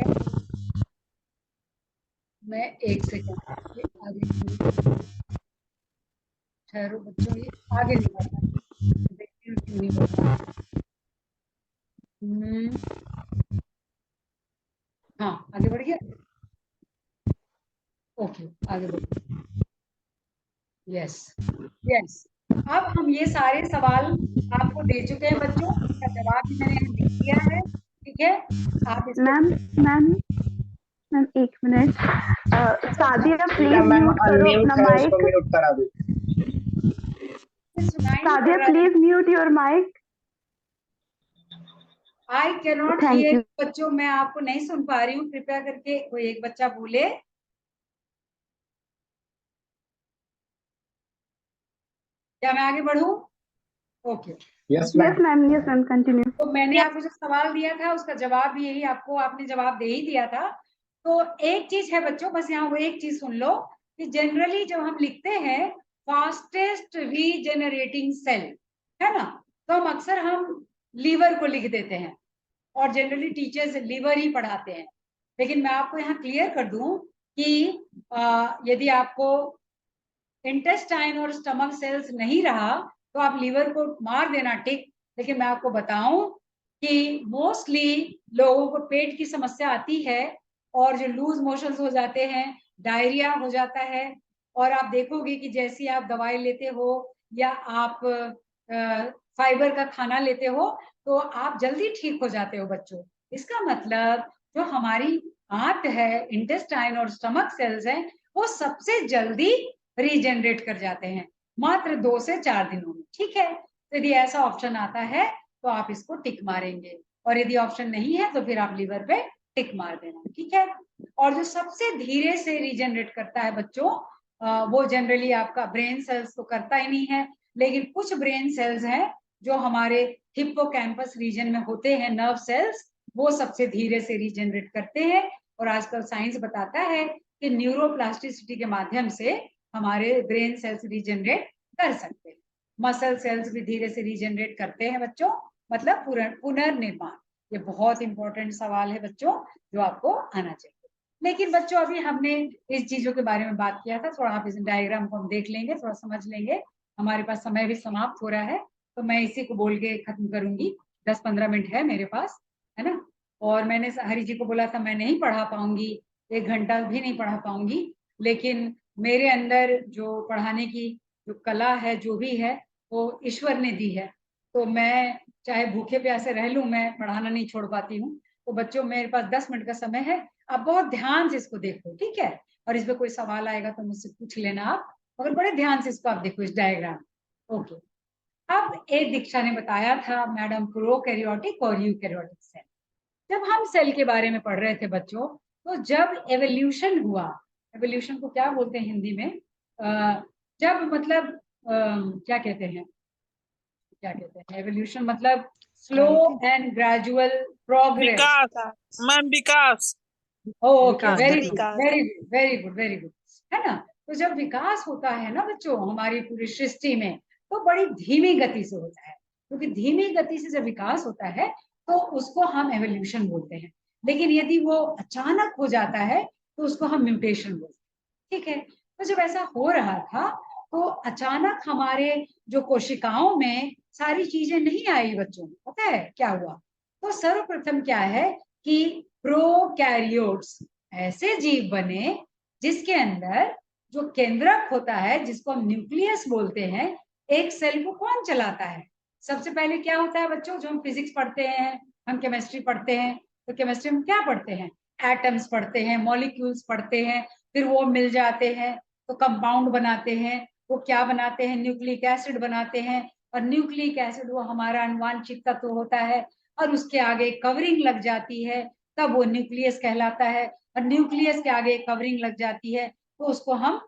मैं एक सेकंड आगे ठहरो बच्चों, ये आगे नहीं बढ़ रहा, देखती हूँ क्यों नहीं बढ़ रहा। हाँ आगे बढ़ गया, ओके आगे बढ़ गया। यस यस, अब हम ये सारे सवाल आपको दे चुके हैं बच्चों, इसका जवाब भी मैंने लिख दिया है, ठीक है। आप मैम एक minute, Sadia please ma'am mute करो अनम्यूट अपना है, उसको माइक। म्यूट करा दो। Sadia please mute your mic. I cannot Thank hear you. बच्चों, मैं आपको नहीं सुन पा रही हूँ, कृपया करके कोई एक बच्चा बोले। क्या मैं आगे बढ़ूं? Okay yes yes ma'am continue. तो मैंने आपको जो सवाल दिया था उसका जवाब भी यही, आपको आपने जवाब दे ही दिया था। तो एक चीज है बच्चों, बस यहाँ वो एक चीज सुन लो कि जनरली जब हम लिखते हैं फास्टेस्ट रीजेनरेटिंग सेल, है ना, तो हम अक्सर हम लीवर को लिख देते हैं और जनरली टीचर्स लीवर ही पढ़ाते हैं। लेकिन मैं आपको यहाँ क्लियर कर दूं कि यदि आपको इंटेस्टाइन और स्टमक सेल्स नहीं रहा तो आप लीवर को मार देना टिक। लेकिन मैं आपको बताऊं कि मोस्टली लोगों को पेट की समस्या आती है और जो लूज मोशंस हो जाते हैं, डायरिया हो जाता है, और आप देखोगे कि जैसी आप दवाई लेते हो या आप फाइबर का खाना लेते हो तो आप जल्दी ठीक हो जाते हो बच्चों। इसका मतलब जो हमारी आंत है, इंटेस्टाइन और स्टमक सेल्स हैं, वो सबसे जल्दी रीजनरेट कर जाते हैं मात्र 2 से 4 दिनों में, ठीक है। तो यदि ऐसा ऑप्शन आता है तो आप इसको टिक मारेंगे, और यदि ऑप्शन नहीं है तो फिर आप लीवर पे टिक मार देना, ठीक है। और जो सबसे धीरे से रीजनरेट करता है बच्चों, वो जनरली आपका ब्रेन सेल्स तो करता ही नहीं है, लेकिन कुछ ब्रेन सेल्स हैं जो हमारे हिप्पोकैम्पस रीजन में होते हैं, नर्व सेल्स, वो सबसे धीरे से रीजनरेट करते हैं। और आजकल साइंस बताता है कि न्यूरोप्लास्टिसिटी के माध्यम से हमारे ब्रेन सेल्स रीजनरेट कर सकते हैं। मसल सेल्स भी धीरे से रीजनरेट करते हैं बच्चों, मतलब पुनर्निर्माण। ये बहुत इंपॉर्टेंट सवाल है बच्चों जो आपको आना चाहिए। लेकिन बच्चों अभी हमने इस चीजों के बारे में बात किया था, थोड़ा आप इस डायग्राम को हम देख लेंगे, थोड़ा समझ लेंगे। हमारे पास समय भी समाप्त हो रहा है, तो मैं इसी को बोल के खत्म करूंगी। 10-15 मिनट है मेरे पास, है ना। और मैंने हरी जी को बोला था मैं नहीं पढ़ा पाऊंगी, 1 घंटा भी नहीं पढ़ा पाऊंगी, लेकिन मेरे अंदर जो पढ़ाने की जो कला है, जो भी है, वो ईश्वर ने दी है। तो मैं चाहे भूखे प्यासे रह लूं, मैं पढ़ाना नहीं छोड़ पाती हूँ। तो बच्चों मेरे पास 10 मिनट का समय है, आप बहुत ध्यान से इसको देखो, ठीक है। और इस पे कोई सवाल आएगा तो मुझसे पूछ लेना आप, मगर बड़े ध्यान से इसको आप देखो, इस डायग्राम। ओके, अब ए दीक्षा ने बताया था मैडम प्रोकैरियोटिक और यूकैरियोटिक सेल। जब हम सेल के बारे में पढ़ रहे थे बच्चों, तो जब एवोल्यूशन हुआ, एवोल्यूशन को क्या बोलते हैं हिंदी में, जब मतलब क्या कहते हैं एवोल्यूशन मतलब slow and gradual progress. Vikas ma'am, Vikas. Okay, very good Vikas. Very good very good very good, है ना। तो जब विकास होता है ना बच्चों हमारी पूरी सृष्टि में, तो बड़ी धीमी गति से होता है, क्योंकि धीमी गति से जब विकास होता है तो उसको हम एवोल्यूशन बोलते हैं। लेकिन यदि वो अचानक हो जाता है तो उसको हम म्यूटेशन बोलते हैं। ठीक है, तो जब ऐसा हो रहा था तो अचानक हमारे जो कोशिकाओं में सारी चीजें नहीं आई बच्चों, पता है क्या हुआ? तो सर्वप्रथम क्या है कि प्रोकैरियोट्स ऐसे जीव बने जिसके अंदर जो केंद्रक होता है, जिसको हम न्यूक्लियस बोलते हैं, एक सेल को कौन चलाता है? सबसे पहले क्या होता है बच्चों, जो हम फिजिक्स पढ़ते हैं, हम केमिस्ट्री पढ़ते हैं, तो केमिस्ट्री में क्या पढ़ते हैं? एटम्स पढ़ते हैं, मॉलिक्यूल्स पढ़ते हैं, फिर वो मिल जाते हैं तो कंपाउंड बनाते हैं। वो क्या बनाते हैं? न्यूक्लिक एसिड बनाते हैं, और न्यूक्लिक एसिड वो हमारा अनुवांशिक तत्व होता है, और उसके आगे कवरिंग लग जाती है, तब वो न्यूक्लियस कहलाता है। और न्यूक्लियस के आगे कवरिंग लग जाती है तो उसको हम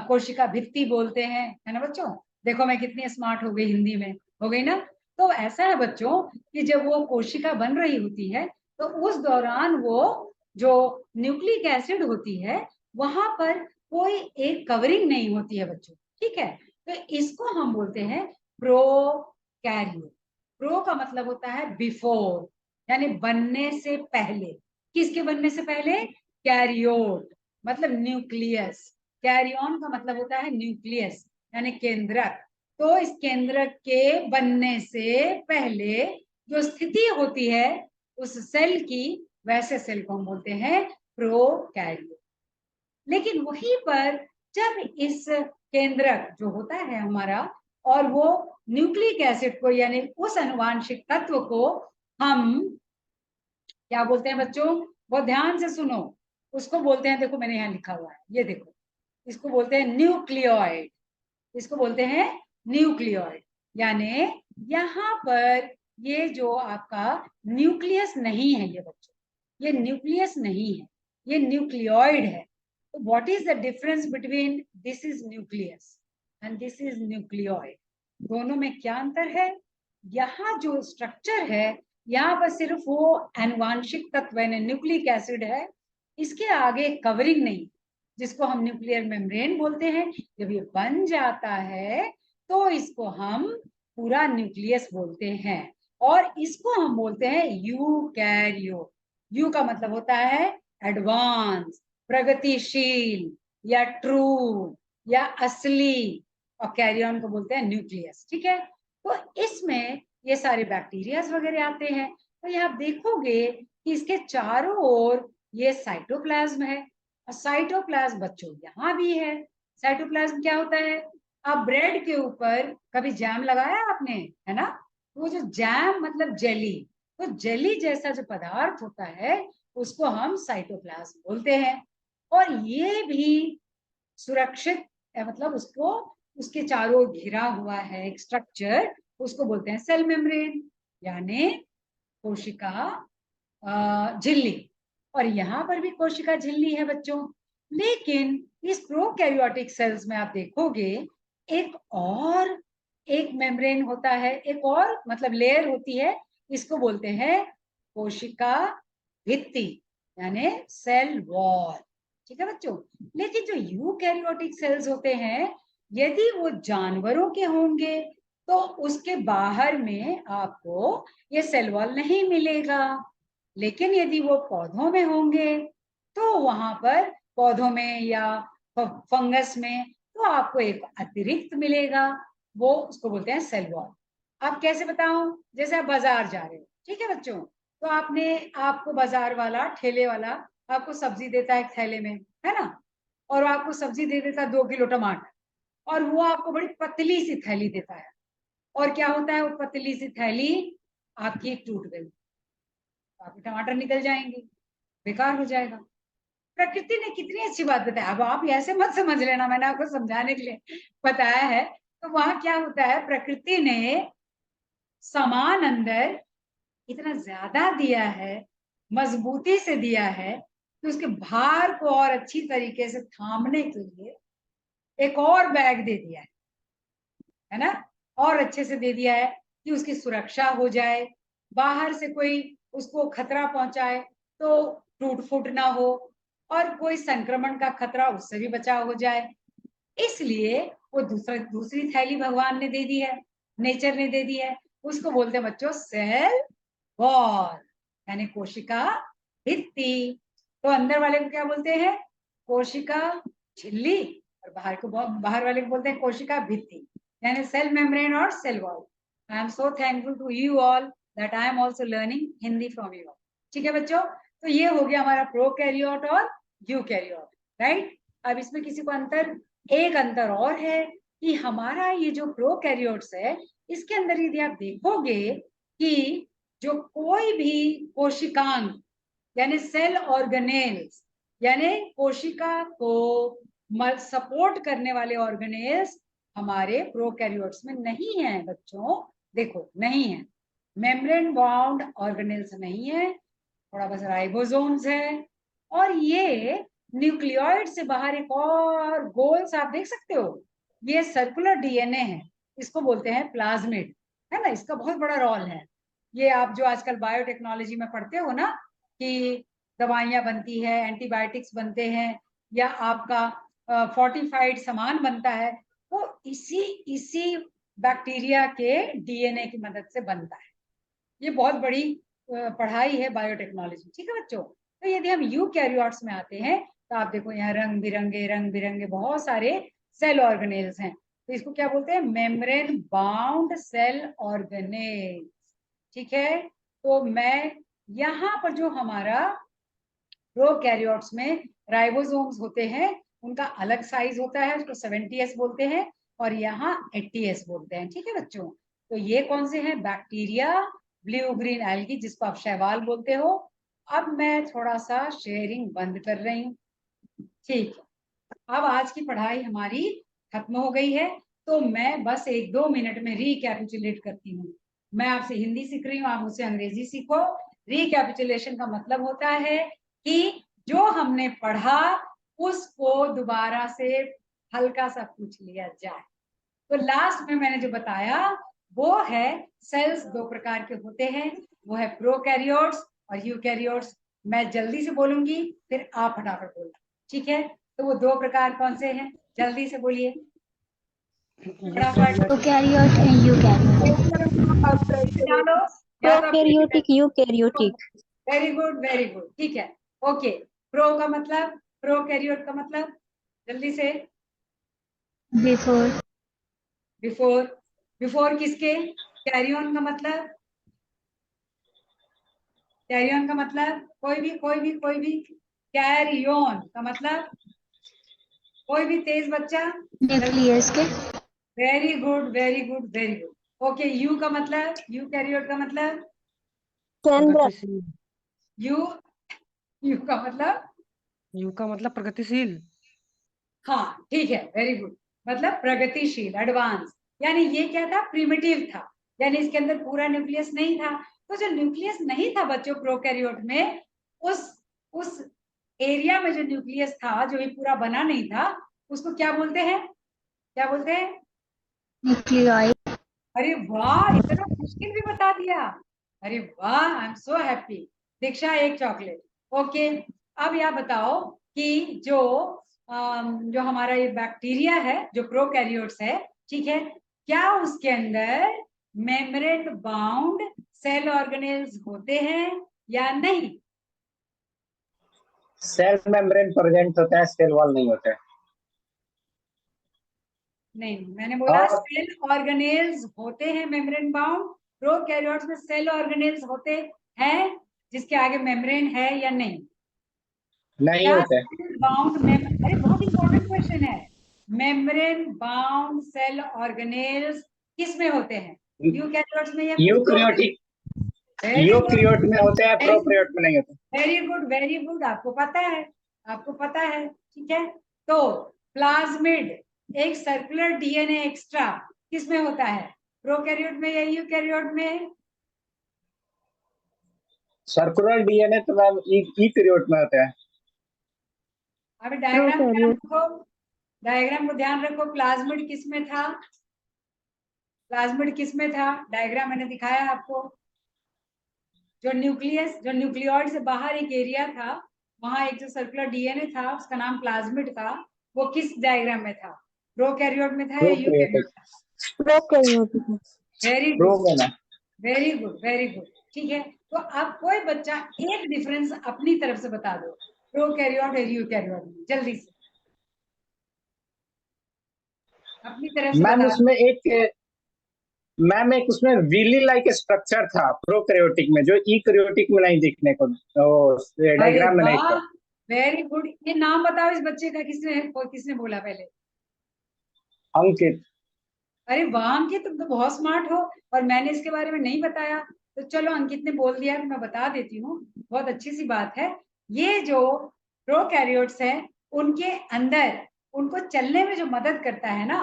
कोशिका भित्ति बोलते हैं, है ना बच्चों? देखो मैं कितनी स्मार्ट हो गई, हिंदी में हो गई ना। तो ऐसा है बच्चों कि जब वो कोशिका बन रही होती है तो उस दौरान वो जो न्यूक्लिक एसिड होती है वहां पर कोई एक कवरिंग नहीं होती है बच्चों। ठीक है, तो इसको हम बोलते हैं प्रोकैरियोट। प्रो का मतलब होता है बिफोर, यानी बनने से पहले। किसके बनने से पहले? कैरियोट मतलब न्यूक्लियस। कैरियन का मतलब होता है न्यूक्लियस यानी केंद्रक। तो इस केंद्रक के बनने से पहले जो स्थिति होती है उस सेल की, वैसे सेल को हम बोलते हैं प्रोकैरियोट। लेकिन वहीं पर जब इस केंद्रक जो होता है हमारा, और वो न्यूक्लिक एसिड को यानी उस अनुवांशिक तत्व को हम क्या बोलते हैं बच्चों? बहुत ध्यान से सुनो, उसको बोलते हैं, देखो मैंने यहाँ लिखा हुआ है, ये देखो, इसको बोलते हैं न्यूक्लियोइड। इसको बोलते हैं न्यूक्लियोइड। यानी यहाँ पर ये जो आपका न्यूक्लियस नहीं है ये बच्चों, ये न्यूक्लियस नहीं है, ये न्यूक्लियोइड है। तो what is the difference between this is nucleus and this is nucleoid? दोनों में क्या अंतर है? यहाँ जो स्ट्रक्चर है, यहाँ पर सिर्फ वो आनुवांशिक तत्व न्यूक्लिक एसिड है, इसके आगे कवरिंग नहीं, जिसको हम न्यूक्लियर मेम्ब्रेन बोलते हैं। जब ये बन जाता है तो इसको हम पूरा न्यूक्लियस बोलते हैं, और इसको हम बोलते हैं यूकैरियोट। यू का मतलब होता है एडवांस, प्रगतिशील, या ट्रू, या असली, और कैरियन को बोलते हैं न्यूक्लियस। ठीक है, तो इसमें ये सारे बैक्टीरिया वगैरह आते हैं। तो ये आप देखोगे कि इसके चारों ओर ये साइटोप्लाज्म है, और साइटोप्लाज्म बच्चों यहाँ भी है। साइटोप्लाज्म क्या होता है? आप ब्रेड के ऊपर कभी जैम लगाया आपने, है ना? वो जो जैम मतलब जेली, तो जेली जैसा जो पदार्थ होता है उसको हम साइटोप्लाज्म बोलते हैं। और ये भी सुरक्षित मतलब उसको, उसके चारों घिरा हुआ है एक स्ट्रक्चर, उसको बोलते हैं सेल मेम्ब्रेन यानी कोशिका झिल्ली। और यहाँ पर भी कोशिका झिल्ली है बच्चों। लेकिन इस प्रोकैरियोटिक सेल्स में आप देखोगे एक मेम्ब्रेन होता है, एक और मतलब लेयर होती है, इसको बोलते हैं कोशिका भित्ति यानी सेल वॉल। ठीक है बच्चों, लेकिन जो यूकैरियोटिक सेल्स होते हैं, यदि वो जानवरों के होंगे तो उसके बाहर में आपको ये सेल वॉल नहीं मिलेगा। लेकिन यदि वो पौधों में होंगे तो वहां पर पौधों में या फंगस में तो आपको एक अतिरिक्त मिलेगा, वो उसको बोलते हैं सेल वॉल। आप कैसे बताऊं? जैसे आप बाजार जा रहे हो, ठीक है बच्चों, तो आपको बाजार वाला, ठेले वाला आपको सब्जी देता है एक थैले में, है ना? और आपको सब्जी दे देता है 2 किलो टमाटर, और वो आपको बड़ी पतली सी थैली देता है। और क्या होता है, वो पतली सी थैली आपकी टूट गई, आपके टमाटर निकल जाएंगे, बेकार हो जाएगा। प्रकृति ने कितनी अच्छी बात बताई। अब आप ऐसे मत समझ लेना, मैंने आपको समझाने के लिए बताया है। तो वहां क्या होता है, प्रकृति ने सामान अंदर इतना ज्यादा दिया है, मजबूती से दिया है, कि उसके भार को और अच्छी तरीके से थामने के लिए एक और बैग दे दिया है ना? और अच्छे से दे दिया है कि उसकी सुरक्षा हो जाए, बाहर से कोई उसको खतरा पहुंचाए तो टूट फूट ना हो, और कोई संक्रमण का खतरा उससे भी बचाव हो जाए। इसलिए वो दूसरी थैली भगवान ने दे दी है, नेचर ने दे दी है, उसको बोलते हैं बच्चों सेल वॉल, यानी कोशिका भित्ति। तो अंदर वाले को क्या बोलते हैं? कोशिका झिल्ली, और बाहर वाले को बोलते हैं कोशिका भित्ति, यानी सेल मेम्ब्रेन और cell wall. I am so thankful to you all that I am also learning Hindi from you. ठीक है बच्चों, तो ये हो गया हमारा प्रोकैरियोट और यूकैरियोट, राइट। अब इसमें किसी को एक अंतर और है कि हमारा ये जो प्रोकैरियोट्स है, इसके अंदर यदि आप देखोगे कि जो कोई भी कोशिकांग यानी सेल ऑर्गेनेल्स, यानी कोशिका को सपोर्ट करने वाले ऑर्गेनेल्स हमारे प्रोकैरियोट्स में नहीं है बच्चों। देखो नहीं है, मेम्ब्रेन बाउंड ऑर्गेनेल्स नहीं है, थोड़ा बस राइबोसोम्स है, और ये न्यूक्लियोइड से बाहर एक और गोल सा आप देख सकते हो, ये सर्कुलर डीएनए है, इसको बोलते हैं प्लाज्मिड, है ना। इसका बहुत बड़ा रोल है। ये आप जो आजकल बायोटेक्नोलॉजी में पढ़ते हो ना कि दवाइयां बनती है, एंटीबायोटिक्स बनते हैं, या आपका फोर्टिफाइड सामान बनता है, वो इसी बैक्टीरिया के डीएनए की मदद से बनता है। ये बहुत बड़ी पढ़ाई है बायोटेक्नोलॉजी। ठीक है बच्चों, तो यदि हम यूकैरियोट्स में आते हैं तो आप देखो यहाँ रंग बिरंगे बहुत सारे सेल ऑर्गेनेल्स हैं। तो इसको क्या बोलते हैं? Membrane bound cell organelles. ठीक है, तो मैं यहाँ पर जो हमारा प्रोकैरियोट्स में राइबोसोम्स होते हैं, उनका अलग साइज होता है, उसको 70S बोलते हैं, और यहाँ 80S बोलते हैं। ठीक है बच्चों, तो ये कौन से हैं? बैक्टीरिया, ब्लू ग्रीन एल्गी, जिसको आप शैवाल बोलते हो। अब मैं थोड़ा सा शेयरिंग बंद कर रही हूँ। ठीक है, अब आज की पढ़ाई हमारी खत्म हो गई है, तो मैं बस 1-2 मिनट में रिकैपिचुलेट करती हूँ। मैं आपसे हिंदी सीख रही हूँ, आप मुझसे अंग्रेजी सीखो। रिकैपिचुलेशन का मतलब होता है कि जो हमने पढ़ा उसको दोबारा से हल्का सा पूछ लिया जाए। तो लास्ट में मैंने जो बताया वो है सेल्स 2 प्रकार के होते हैं, वो है प्रोकैरियोट्स और यूकैरियोट्स। मैं जल्दी से बोलूंगी, फिर आप फटाफट बोलना, ठीक है? तो वो 2 प्रकार कौन से हैं? जल्दी से बोलिए फटाफट। Prokaryote and eukaryote. डालो या तो prokaryotic eukaryotic. Very good very good, ठीक है। ओके, प्रो का मतलब, प्रोकैरियोट का मतलब जल्दी से। बिफोर। बिफोर, बिफोर किसके? कैरियन का मतलब, कैरियन का मतलब कोई भी कैरियन का मतलब, कोई भी तेज बच्चा। न्यूक्लियस के। Very good very good very good. Okay, you का मतलब, यू कैरियोट का मतलब, प्रगतिशील। यू, यू का मतलब, यू का मतलब प्रगतिशील। हाँ ठीक है, वेरी गुड, मतलब प्रगतिशील, एडवांस। यानी ये क्या था? प्रिमिटिव था, यानी इसके अंदर पूरा न्यूक्लियस नहीं था। तो जो न्यूक्लियस नहीं था बच्चों प्रोकैरियोट में, उस एरिया में जो न्यूक्लियस था, जो ये पूरा बना नहीं था, उसको क्या बोलते हैं? क्या बोलते हैं? न्यूक्लियोइड। अरे वाह, इतना मुश्किल भी बता दिया। अरे वाह, आई एम सो हैप्पी। दीक्षा, एक चॉकलेट। ओके, अब यह बताओ कि जो हमारा ये बैक्टीरिया है, जो प्रोकैरियोट्स है, ठीक है, क्या उसके अंदर मेम्ब्रेन बाउंड सेल ऑर्गेनेल्स होते हैं या नहीं? सेल मेम्ब्रेन प्रेजेंट होता है, सेल वॉल नहीं होता है। नहीं, मैंने बोला और सेल ऑर्गेनेल्स होते हैं मेम्ब्रेन बाउंड। प्रोकैरियोट्स में सेल ऑर्गेनेल्स होते हैं जिसके आगे मेम्ब्रेन है या नहीं? नहीं होता है। बाउंड अरे बहुत इंपॉर्टेंट क्वेश्चन है। मेम्ब्रेन बाउंड सेल ऑर्गेनेल्स किस में होते हैं? यूकैरियोट्स में या यूकैरियोटिक, यूकैरियोट में होता है, प्रोकैरियोट में नहीं होता। वेरी गुड वेरी गुड, आपको पता है, आपको पता है, ठीक है। तो प्लाज्मिड, एक सर्कुलर डीएनए एक्स्ट्रा, किस में होता है? प्रोकैरियोट में या यूकैरियोट में? सर्कुलर डीएनए तो मैम यूकैरियोट में होता है। अभी डायग्राम ध्यान रखो, डायग्राम को ध्यान रखो। प्लाज्मिड किस में था? प्लाज्मिड किस में था? डायग्राम मैंने दिखाया आपको। जो न्यूक्लियस, जो न्यूक्लियोइड से बाहर एक एरिया था, वहां एक जो सर्कुलर डीएनए था, उसका नाम प्लाज्मिड था, वो किस डायग्राम में था? प्रोकैरियोट में था या eukaryote? Prokaryotic. Very good very good very good. ठीक है, तो आप कोई बच्चा एक डिफरेंस अपनी तरफ से बता दो प्रोकैरियोट और यूकैरियोट में, जल्दी से अपनी तरफ से मैम बता दो। उसमें एक मैम एक उसमें विली लाइक स्ट्रक्चर था प्रोकैरियोटिक में, जो ईकैरियोटिक में नहीं दिखने को, अरे डायग्राम में नहीं वाह, था। Very good. ये नाम बताओ इस बच्चे का, किसने बोला पहले? अंकित। अरे वाह अंकित, तुम तो बहुत स्मार्ट हो, और मैंने इसके बारे में नहीं बताया। तो चलो अंकित ने बोल दिया तो मैं बता देती हूँ, बहुत अच्छी सी बात है। ये जो प्रोकैरियोट्स है, उनके अंदर उनको चलने में जो मदद करता है ना,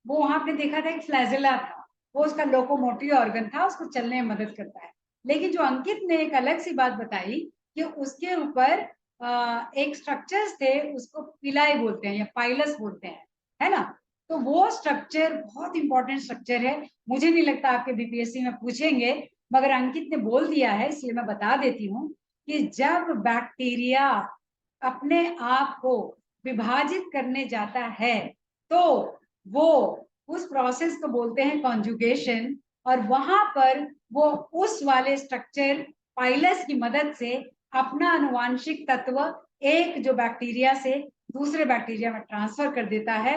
वो वहां आपने देखा था एक फ्लैजेला था, वो उसका लोकोमोटिव ऑर्गन था, उसको चलने में मदद करता है। लेकिन जो अंकित ने एक अलग सी बात बताई कि उसके ऊपर एक स्ट्रक्चर्स थे, उसको पिलाई बोलते हैं या पाइलस बोलते हैं, है ना। तो वो स्ट्रक्चर बहुत इंपॉर्टेंट स्ट्रक्चर है। मुझे नहीं लगता आपके बीपीएससी में पूछेंगे, मगर अंकित ने बोल दिया है इसलिए मैं बता देती हूँ कि जब बैक्टीरिया अपने आप को विभाजित करने जाता है तो वो उस प्रोसेस को बोलते हैं कॉन्जुगेशन, और वहां पर वो उस वाले स्ट्रक्चर पाइलस की मदद से अपना अनुवांशिक तत्व एक जो बैक्टीरिया से दूसरे बैक्टीरिया में ट्रांसफर कर देता है,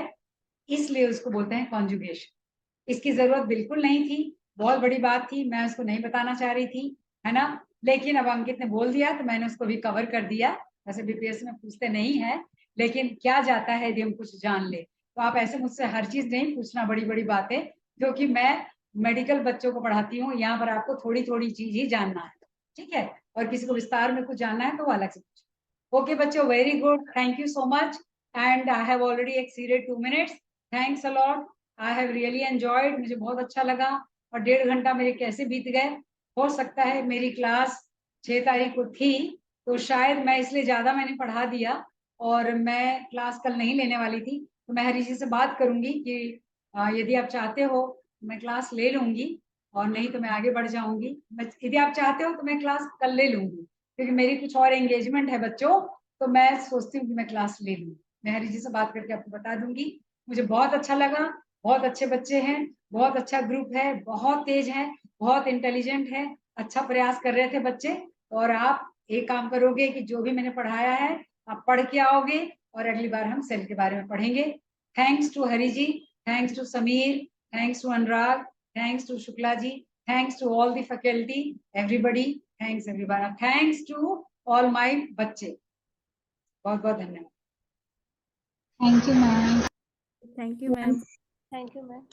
इसलिए उसको बोलते हैं कॉन्जुगेशन। इसकी जरूरत बिल्कुल नहीं थी, बहुत बड़ी बात थी, मैं उसको नहीं बताना चाह रही थी, है ना। लेकिन अब अंकित ने बोल दिया तो मैंने उसको भी कवर कर दिया। वैसे बीपीएससी में पूछते नहीं है, लेकिन क्या जाता है यदि हम कुछ जान ले। तो आप ऐसे मुझसे हर चीज नहीं पूछना, बड़ी बड़ी बातें, क्योंकि मैं मेडिकल बच्चों को पढ़ाती हूँ, यहाँ पर आपको थोड़ी थोड़ी चीज ही जानना है, ठीक है। और किसी को विस्तार में कुछ जानना है तो वो अलग से पूछो। ओके बच्चों, very good, thank you so much, and I have already exceeded 2 minutes. Thanks a lot, I have really enjoyed, मुझे बहुत अच्छा लगा। और 1.5 घंटा मेरे कैसे बीत गए। हो सकता है मेरी क्लास 6 तारीख को थी, तो शायद मैं इसलिए ज्यादा मैंने पढ़ा दिया, और मैं क्लास कल नहीं लेने वाली थी। तो मैं हरी जी से बात करूंगी कि यदि आप चाहते हो मैं क्लास ले लूंगी, और नहीं तो मैं आगे बढ़ जाऊंगी। यदि आप चाहते हो तो मैं क्लास कल ले लूंगी, क्योंकि मेरी कुछ और एंगेजमेंट है बच्चों, तो मैं सोचती हूँ कि मैं क्लास ले लूँ। मैं हरी जी से बात करके आपको बता दूंगी। मुझे बहुत अच्छा लगा, बहुत अच्छे बच्चे हैं, बहुत अच्छा ग्रुप है, बहुत तेज है, बहुत इंटेलिजेंट है, अच्छा प्रयास कर रहे थे बच्चे। और आप एक काम करोगे कि जो भी मैंने पढ़ाया है आप पढ़ के आओगे, और अगली बार हम सेल के बारे में पढ़ेंगे। Thanks to Hari ji, thanks to Samir, thanks to Anurag, thanks to Shukla ji, thanks to all the faculty, everybody, thanks everyone, thanks to all my बच्चे, बहुत बहुत धन्यवाद। Thank you ma'am. Thank you ma'am. Thank you ma'am.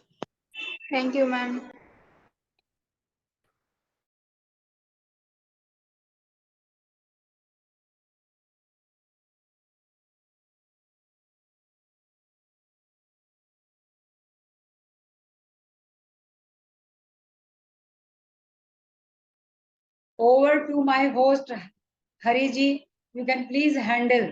Thank you ma'am. Over to my host Hari ji, you can please handle